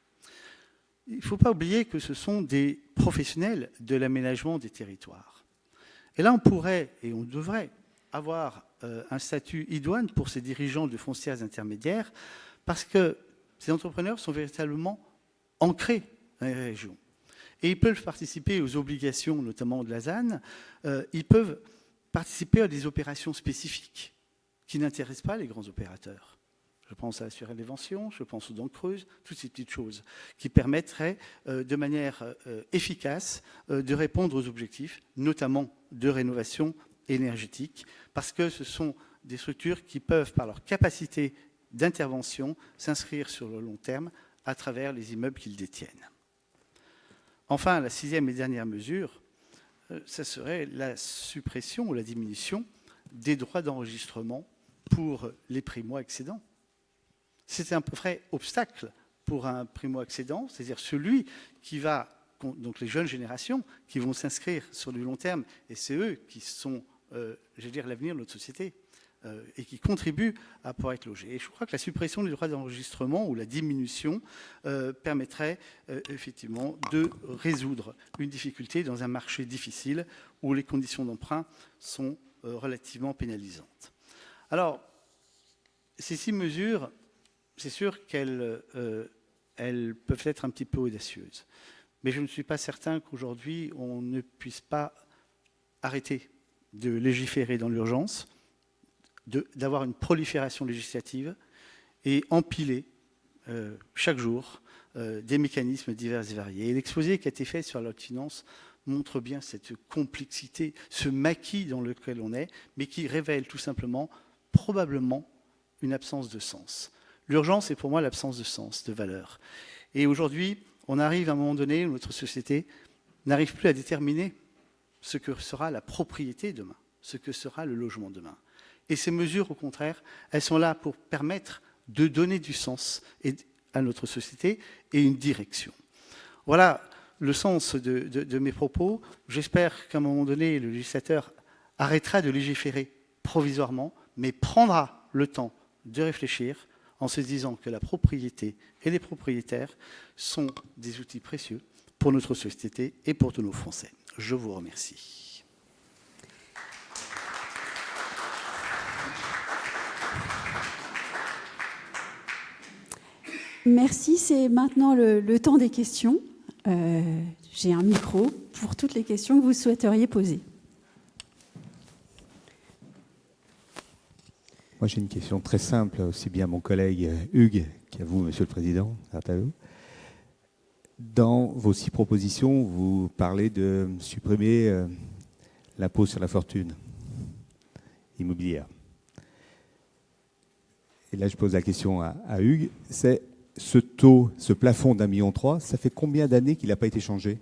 Il ne faut pas oublier que ce sont des professionnels de l'aménagement des territoires. Et là, on pourrait et on devrait avoir un statut idoine pour ces dirigeants de foncières intermédiaires parce que ces entrepreneurs sont véritablement ancrés dans les régions. Et ils peuvent participer aux obligations, notamment de la ZAN. Ils peuvent participer à des opérations spécifiques qui n'intéressent pas les grands opérateurs. Je pense à la surélévation, je pense aux dents creuses, toutes ces petites choses qui permettraient de manière efficace de répondre aux objectifs, notamment de rénovation énergétique, parce que ce sont des structures qui peuvent, par leur capacité d'intervention, s'inscrire sur le long terme à travers les immeubles qu'ils détiennent. Enfin, la 6e et dernière mesure, ça serait la suppression ou la diminution des droits d'enregistrement pour les primo-accédants. C'est un vrai obstacle pour un primo-accédant, c'est-à-dire celui qui va, donc les jeunes générations, qui vont s'inscrire sur du long terme, et c'est eux qui sont, l'avenir de notre société, et qui contribuent à pouvoir être logés. Et je crois que la suppression des droits d'enregistrement ou la diminution permettrait effectivement de résoudre une difficulté dans un marché difficile où les conditions d'emprunt sont relativement pénalisantes. Alors, ces 6 mesures, c'est sûr qu'elles peuvent être un petit peu audacieuses. Mais je ne suis pas certain qu'aujourd'hui, on ne puisse pas arrêter de légiférer dans l'urgence, d'avoir une prolifération législative et empiler chaque jour des mécanismes divers et variés. Et l'exposé qui a été fait sur la loi de finances montre bien cette complexité, ce maquis dans lequel on est, mais qui révèle tout simplement, probablement, une absence de sens. L'urgence est pour moi l'absence de sens, de valeur. Et aujourd'hui, on arrive à un moment donné où notre société n'arrive plus à déterminer ce que sera la propriété demain, ce que sera le logement demain. Et ces mesures, au contraire, elles sont là pour permettre de donner du sens à notre société et une direction. Voilà le sens de mes propos. J'espère qu'à un moment donné, le législateur arrêtera de légiférer provisoirement, mais prendra le temps de réfléchir en se disant que la propriété et les propriétaires sont des outils précieux pour notre société et pour tous nos Français. Je vous remercie. Merci, c'est maintenant le temps des questions. J'ai un micro pour toutes les questions que vous souhaiteriez poser. Moi, j'ai une question très simple, aussi bien à mon collègue Hugues qu'à vous, Monsieur le Président. Dans vos 6 propositions, vous parlez de supprimer l'impôt sur la fortune immobilière. Et là, je pose la question à Hugues. C'est ce taux, ce plafond d'1,3 million, ça fait combien d'années qu'il n'a pas été changé?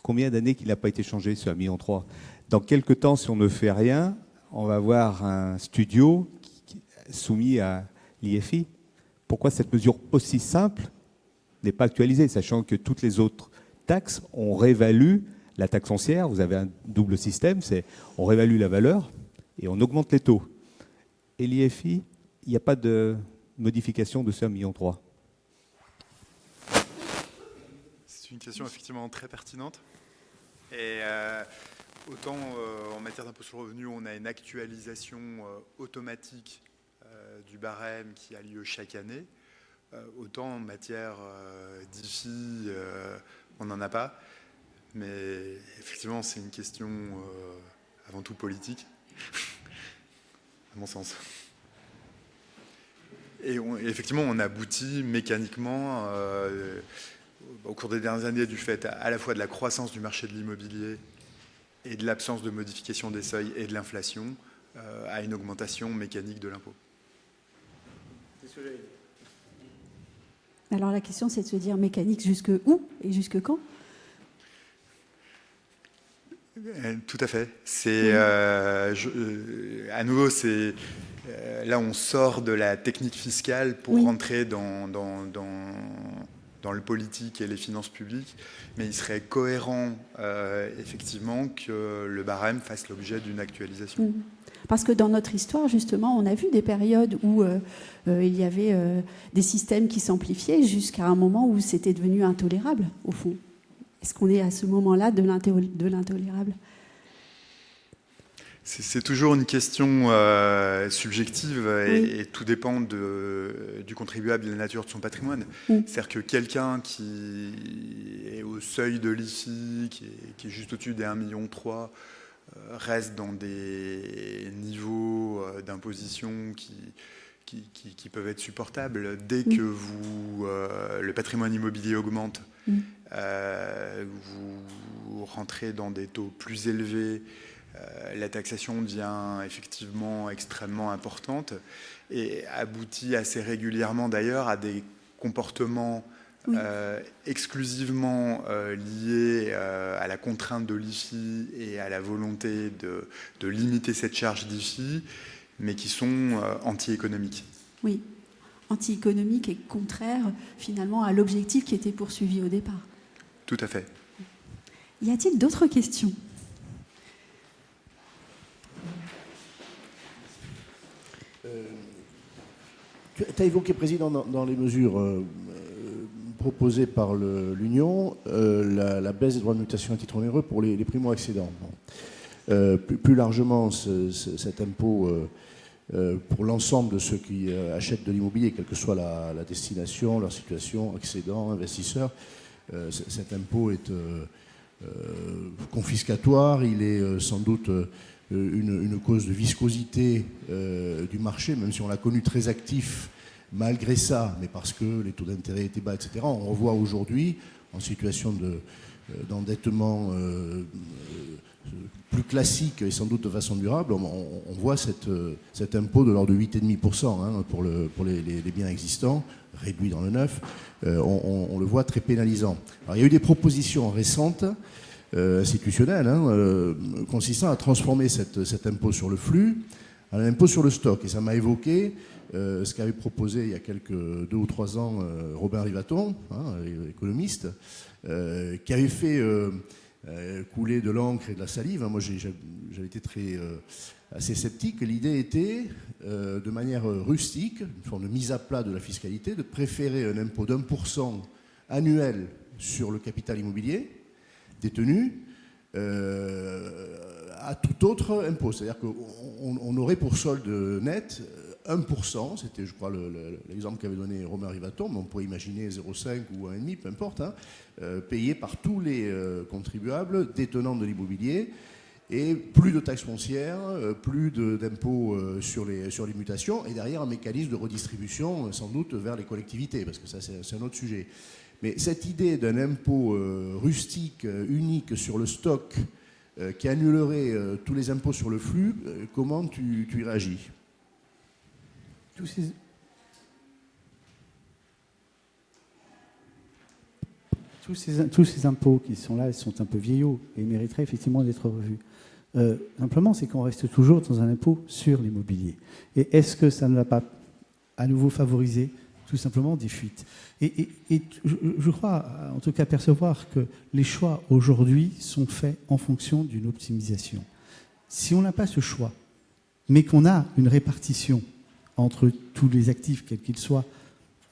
Combien d'années qu'il n'a pas été changé, ce 1,3 million? Dans quelques temps, si on ne fait rien, on va avoir un studio soumis à l'IFI. Pourquoi cette mesure aussi simple n'est pas actualisée, sachant que toutes les autres taxes, on réévalue la taxe foncière, vous avez un double système, c'est on réévalue la valeur et on augmente les taux. Et l'IFI, il n'y a pas de modification de ce 1,3 million. C'est une question effectivement très pertinente. Et autant en matière d'impôt sur le revenu, on a une actualisation automatique du barème qui a lieu chaque année, autant en matière d'IFI, on n'en a pas. Mais effectivement, c'est une question avant tout politique, à mon sens. Et effectivement, on aboutit mécaniquement, au cours des dernières années, du fait à la fois de la croissance du marché de l'immobilier et de l'absence de modification des seuils et de l'inflation, à une augmentation mécanique de l'impôt. Alors la question, c'est de se dire mécanique jusque où et jusque quand? Tout à fait. C'est à nouveau, c'est là on sort de la technique fiscale pour rentrer dans le politique et les finances publiques, mais il serait cohérent effectivement que le barème fasse l'objet d'une actualisation. Parce que dans notre histoire, justement, on a vu des périodes où il y avait des systèmes qui s'amplifiaient jusqu'à un moment où c'était devenu intolérable, au fond. Est-ce qu'on est à ce moment-là de l'intolérable? C'est toujours une question subjective et tout dépend du contribuable et de la nature de son patrimoine. C'est-à-dire que quelqu'un qui est au seuil de l'IFI, qui est juste au-dessus des 1,3 million, reste dans des niveaux d'imposition qui peuvent être supportables. Dès que le patrimoine immobilier augmente, vous rentrez dans des taux plus élevés, la taxation devient effectivement extrêmement importante et aboutit assez régulièrement d'ailleurs à des comportements exclusivement liés à la contrainte de l'IFI et à la volonté de limiter cette charge d'IFI, mais qui sont anti-économiques. Oui, anti-économiques et contraires finalement à l'objectif qui était poursuivi au départ. Tout à fait. Y a-t-il d'autres questions ? Tu as évoqué, Président, dans les mesures proposées par l'Union, la baisse des droits de mutation à titre onéreux pour les primo-accédants. Plus largement, cet impôt pour l'ensemble de ceux qui achètent de l'immobilier, quelle que soit la destination, leur situation, accédants, investisseurs, cet impôt est confiscatoire, il est sans doute une cause de viscosité du marché, même si on l'a connu très actif malgré ça, mais parce que les taux d'intérêt étaient bas, etc. On revoit aujourd'hui, en situation d'endettement plus classique et sans doute de façon durable, on voit cet impôt de l'ordre de 8,5% pour les biens existants, réduit dans le neuf, on le voit très pénalisant. Alors, il y a eu des propositions récentes institutionnelles consistant à transformer cet impôt sur le flux en un impôt sur le stock. Et ça m'a évoqué ce qu'avait proposé il y a 2 ou 3 ans Robin Rivaton, économiste, qui avait fait couler de l'encre et de la salive. Moi, j'avais été assez sceptique. L'idée était, de manière rustique, une forme de mise à plat de la fiscalité, de préférer un impôt d'1% annuel sur le capital immobilier détenu à tout autre impôt. C'est-à-dire qu'on aurait pour solde net 1%, c'était je crois l'exemple qu'avait donné Romain Rivaton, mais on pourrait imaginer 0,5 ou 1,5, peu importe, payé par tous les contribuables détenants de l'immobilier, et plus de taxes foncières, plus d'impôts sur les mutations, et derrière un mécanisme de redistribution sans doute vers les collectivités, parce que ça c'est un autre sujet. Mais cette idée d'un impôt rustique, unique sur le stock, qui annulerait tous les impôts sur le flux, comment tu y réagis ? Tous ces impôts qui sont là, ils sont un peu vieillots et mériteraient effectivement d'être revus. Simplement, c'est qu'on reste toujours dans un impôt sur l'immobilier. Et est-ce que ça ne va pas à nouveau favoriser tout simplement des fuites ? Et je crois, en tout cas, percevoir que les choix aujourd'hui sont faits en fonction d'une optimisation. Si on n'a pas ce choix, mais qu'on a une répartition entre tous les actifs, quels qu'ils soient,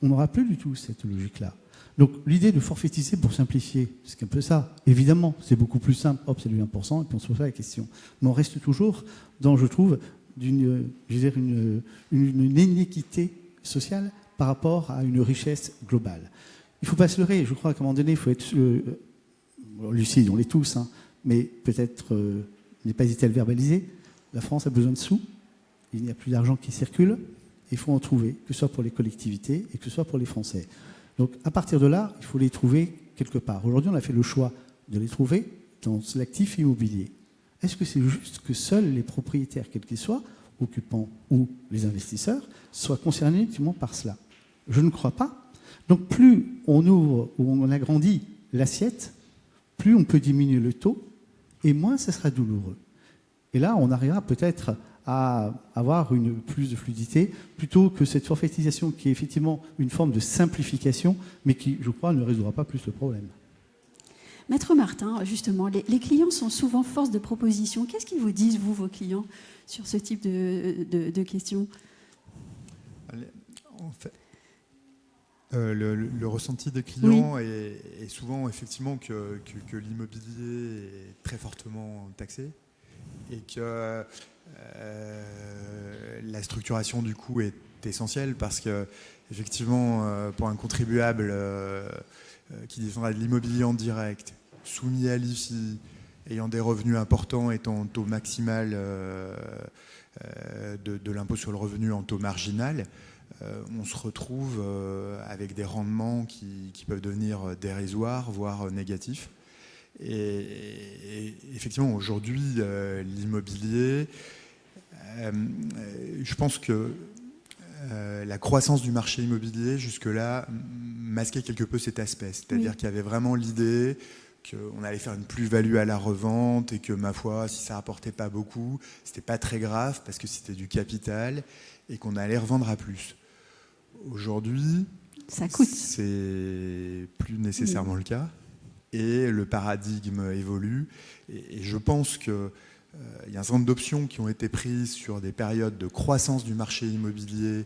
on n'aura plus du tout cette logique-là. Donc l'idée de forfaitiser pour simplifier, c'est un peu ça. Évidemment, c'est beaucoup plus simple, hop, c'est du 1%, et puis on se pose pas la question. Mais on reste toujours dans, je trouve, une inéquité sociale par rapport à une richesse globale. Il ne faut pas se leurrer, je crois qu'à un moment donné, il faut être lucide, on l'est tous, hein, mais peut-être n'est pas hésité à le verbaliser. La France a besoin de sous, il n'y a plus d'argent qui circule, il faut en trouver, que ce soit pour les collectivités et que ce soit pour les Français. Donc à partir de là, il faut les trouver quelque part. Aujourd'hui, on a fait le choix de les trouver dans l'actif immobilier. Est-ce que c'est juste que seuls les propriétaires, quels qu'ils soient, occupants ou les investisseurs, soient concernés uniquement par cela? Je ne crois pas. Donc plus on ouvre ou on agrandit l'assiette, plus on peut diminuer le taux et moins ça sera douloureux. Et là, on arrivera peut-être à avoir plus de fluidité plutôt que cette forfaitisation qui est effectivement une forme de simplification, mais qui, je crois, ne résoudra pas plus le problème. Maître Martin, justement, les clients sont souvent force de proposition. Qu'est-ce qu'ils vous disent, vous, vos clients, sur ce type de questions? En fait, le ressenti des clients est souvent effectivement que l'immobilier est très fortement taxé et que la structuration du coût est essentielle parce que effectivement pour un contribuable qui défendra de l'immobilier en direct, soumis à l'IFI, ayant des revenus importants, étant en taux maximal de l'impôt sur le revenu en taux marginal, on se retrouve avec des rendements qui peuvent devenir dérisoires, voire négatifs. Et effectivement, aujourd'hui, l'immobilier, je pense que la croissance du marché immobilier, jusque-là, masquait quelque peu cet aspect. C'est-à-dire qu'il y avait vraiment l'idée qu'on allait faire une plus-value à la revente et que, ma foi, si ça rapportait pas beaucoup, c'était pas très grave parce que c'était du capital et qu'on allait revendre à plus. Aujourd'hui, ça coûte. C'est plus nécessairement le cas et le paradigme évolue. Et je pense qu'il y a un certain nombre d'options qui ont été prises sur des périodes de croissance du marché immobilier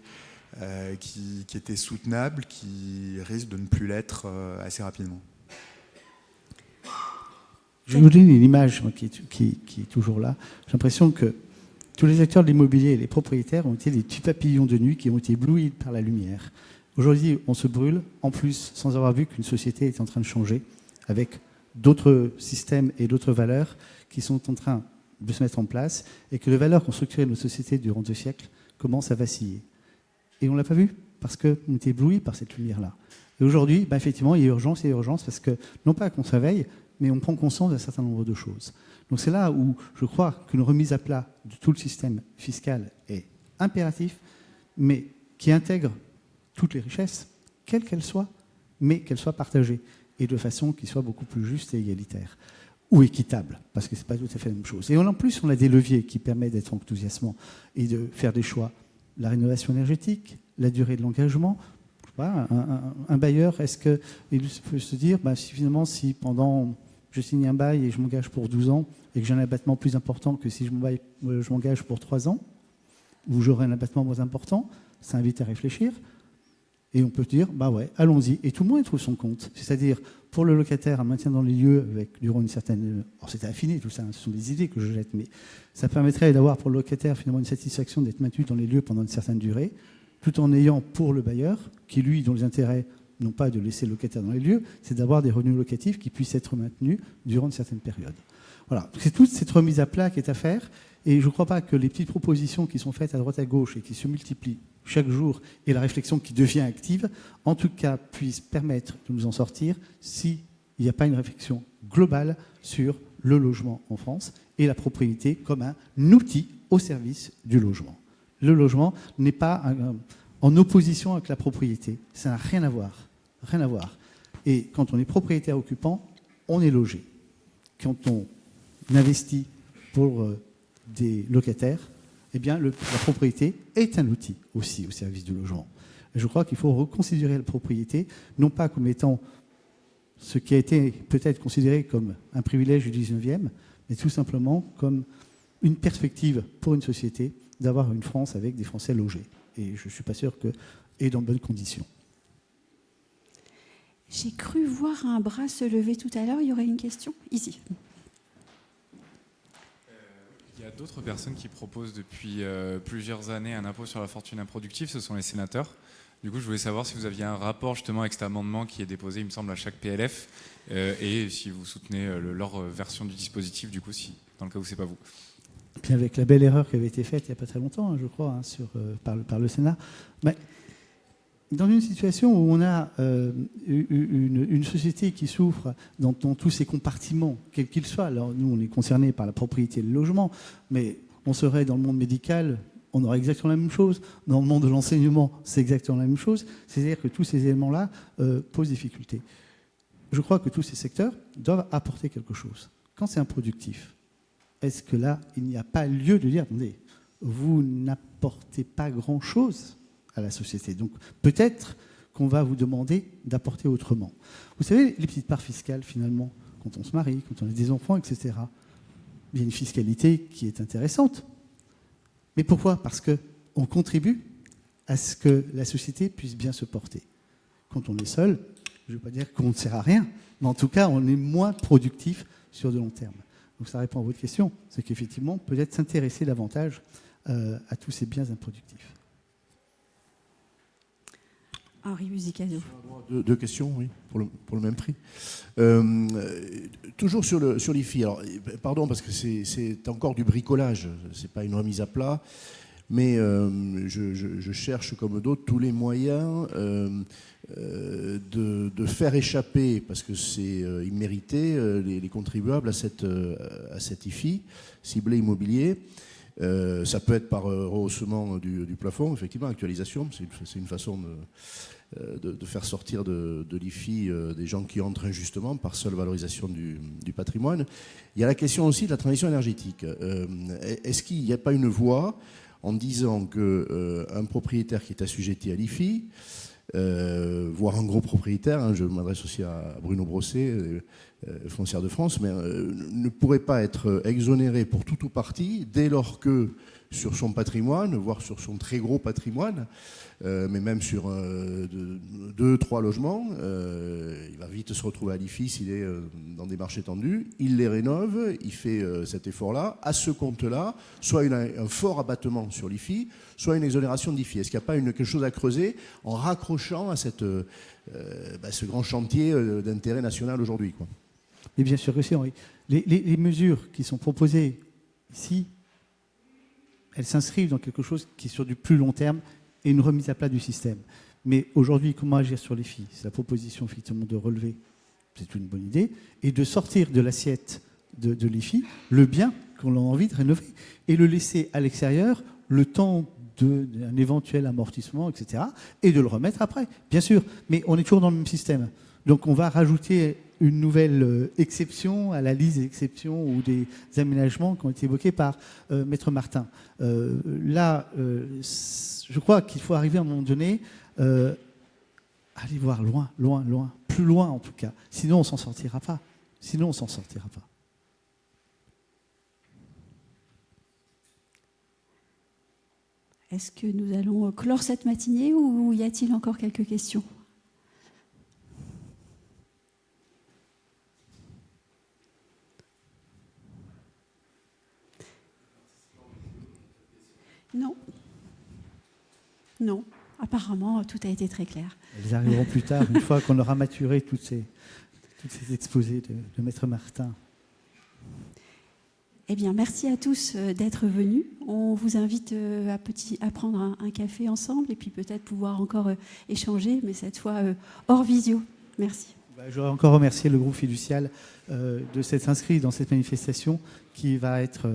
qui étaient soutenables, qui risquent de ne plus l'être assez rapidement. Je vous donne une image qui est toujours là. J'ai l'impression que tous les acteurs de l'immobilier et les propriétaires ont été des petits papillons de nuit qui ont été éblouis par la lumière. Aujourd'hui, on se brûle, en plus, sans avoir vu qu'une société est en train de changer, avec d'autres systèmes et d'autres valeurs qui sont en train de se mettre en place, et que les valeurs qu'ont structuré nos sociétés durant 2 siècles commencent à vaciller. Et on ne l'a pas vu, parce qu'on était éblouis par cette lumière-là. Et aujourd'hui, effectivement, il y a urgence, parce que, non pas qu'on se réveille, mais on prend conscience d'un certain nombre de choses. Donc c'est là où je crois qu'une remise à plat de tout le système fiscal est impératif, mais qui intègre toutes les richesses, quelles qu'elles soient, mais qu'elles soient partagées, et de façon qui soit beaucoup plus juste et égalitaire, ou équitable, parce que ce n'est pas tout à fait la même chose. Et en plus, on a des leviers qui permettent d'être enthousiasmants et de faire des choix. La rénovation énergétique, la durée de l'engagement. Un bailleur, est-ce qu'il peut se dire, finalement, si pendant... je signe un bail et je m'engage pour 12 ans et que j'ai un abattement plus important que si je m'engage pour 3 ans, où j'aurai un abattement moins important, ça invite à réfléchir. Et on peut dire, allons-y. Et tout le monde y trouve son compte. C'est-à-dire, pour le locataire, un maintien dans les lieux durant une certaine... Alors c'était affiné tout ça, ce sont des idées que je jette, mais ça permettrait d'avoir pour le locataire finalement une satisfaction d'être maintenu dans les lieux pendant une certaine durée, tout en ayant pour le bailleur, qui lui, dont les intérêts non pas de laisser le locataire dans les lieux, c'est d'avoir des revenus locatifs qui puissent être maintenus durant une certaine période. Voilà, c'est toute cette remise à plat qui est à faire, et je ne crois pas que les petites propositions qui sont faites à droite à gauche et qui se multiplient chaque jour, et la réflexion qui devient active, en tout cas puissent permettre de nous en sortir s'il n'y a pas une réflexion globale sur le logement en France et la propriété comme un outil au service du logement. Le logement n'est pas en opposition avec la propriété, ça n'a rien à voir. Rien à voir. Et quand on est propriétaire occupant, on est logé. Quand on investit pour des locataires, eh bien, la propriété est un outil aussi au service du logement. Et je crois qu'il faut reconsidérer la propriété, non pas comme étant ce qui a été peut-être considéré comme un privilège du 19e, mais tout simplement comme une perspective pour une société d'avoir une France avec des Français logés. Et je ne suis pas sûr que et dans de bonnes conditions. J'ai cru voir un bras se lever tout à l'heure. Il y aurait une question ici. Il y a d'autres personnes qui proposent depuis plusieurs années un impôt sur la fortune improductive. Ce sont les sénateurs. Du coup, je voulais savoir si vous aviez un rapport justement avec cet amendement qui est déposé, il me semble, à chaque PLF, et si vous soutenez leur version du dispositif, du coup, si, dans le cas où c'est pas vous. Puis avec la belle erreur qui avait été faite il n'y a pas très longtemps, je crois, par le Sénat. Mais dans une situation où on a une société qui souffre dans tous ses compartiments, quels qu'ils soient, alors nous on est concernés par la propriété et le logement, mais on serait dans le monde médical, on aurait exactement la même chose. Dans le monde de l'enseignement, c'est exactement la même chose. C'est-à-dire que tous ces éléments-là posent difficulté. Je crois que tous ces secteurs doivent apporter quelque chose. Quand c'est improductif, est-ce que là, il n'y a pas lieu de dire, attendez, vous n'apportez pas grand-chose à la société. Donc peut-être qu'on va vous demander d'apporter autrement. Vous savez, les petites parts fiscales, finalement, quand on se marie, quand on a des enfants, etc., il y a une fiscalité qui est intéressante. Mais pourquoi ? Parce qu'on contribue à ce que la société puisse bien se porter. Quand on est seul, je ne veux pas dire qu'on ne sert à rien, mais en tout cas, on est moins productif sur de long terme. Donc ça répond à votre question, c'est qu'effectivement, peut-être s'intéresser davantage à tous ces biens improductifs. Henri Musicado. Deux questions, oui, pour le même prix. Toujours sur l'IFI. Alors, pardon, parce que c'est encore du bricolage, c'est pas une remise à plat, mais je cherche, comme d'autres, tous les moyens de faire échapper, parce que c'est immérité, les contribuables à cette IFI, ciblé immobilier. Ça peut être par rehaussement du plafond, effectivement, actualisation, c'est une façon de faire sortir de l'IFI des gens qui entrent injustement par seule valorisation du patrimoine. Il y a la question aussi de la transition énergétique. Est-ce qu'il n'y a pas une voie en disant qu'un propriétaire qui est assujetti à l'IFI, voire un gros propriétaire, je m'adresse aussi à Bruno Brosset, Foncière de France, mais ne pourrait pas être exonéré pour tout ou partie dès lors que sur son patrimoine, voire sur son très gros patrimoine, mais même sur 2-3 logements, il va vite se retrouver à l'IFI s'il est dans des marchés tendus, il les rénove, il fait cet effort-là, à ce compte-là, soit un fort abattement sur l'IFI, soit une exonération d'IFI. Est-ce qu'il n'y a pas quelque chose à creuser en raccrochant à ce grand chantier d'intérêt national aujourd'hui, quoi ? Et bien sûr que si, Henri. Les mesures qui sont proposées ici, elles s'inscrivent dans quelque chose qui est sur du plus long terme et une remise à plat du système. Mais aujourd'hui, comment agir sur les filles ? C'est la proposition effectivement de relever, c'est une bonne idée, et de sortir de l'assiette de l'IFI le bien qu'on a envie de rénover et le laisser à l'extérieur le temps d'un éventuel amortissement, etc., et de le remettre après, bien sûr. Mais on est toujours dans le même système. Donc on va rajouter une nouvelle exception à la liste des exceptions ou des aménagements qui ont été évoqués par Maître Martin. Là, je crois qu'il faut arriver à un moment donné, aller voir loin, loin, loin, plus loin en tout cas. Sinon, on s'en sortira pas. Sinon, on s'en sortira pas. Est-ce que nous allons clore cette matinée ou y a-t-il encore quelques questions ? Non. Non. Apparemment, tout a été très clair. Elles arriveront plus tard, une fois qu'on aura maturé tous ces exposés de Maître Martin. Eh bien, merci à tous d'être venus. On vous invite à prendre un café ensemble et puis peut-être pouvoir encore échanger, mais cette fois hors visio. Merci. Je voudrais encore remercier le groupe fiducial de s'être inscrit dans cette manifestation qui va être,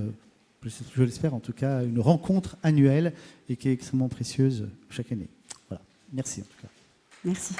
je l'espère en tout cas, une rencontre annuelle et qui est extrêmement précieuse chaque année. Voilà. Merci en tout cas. Merci.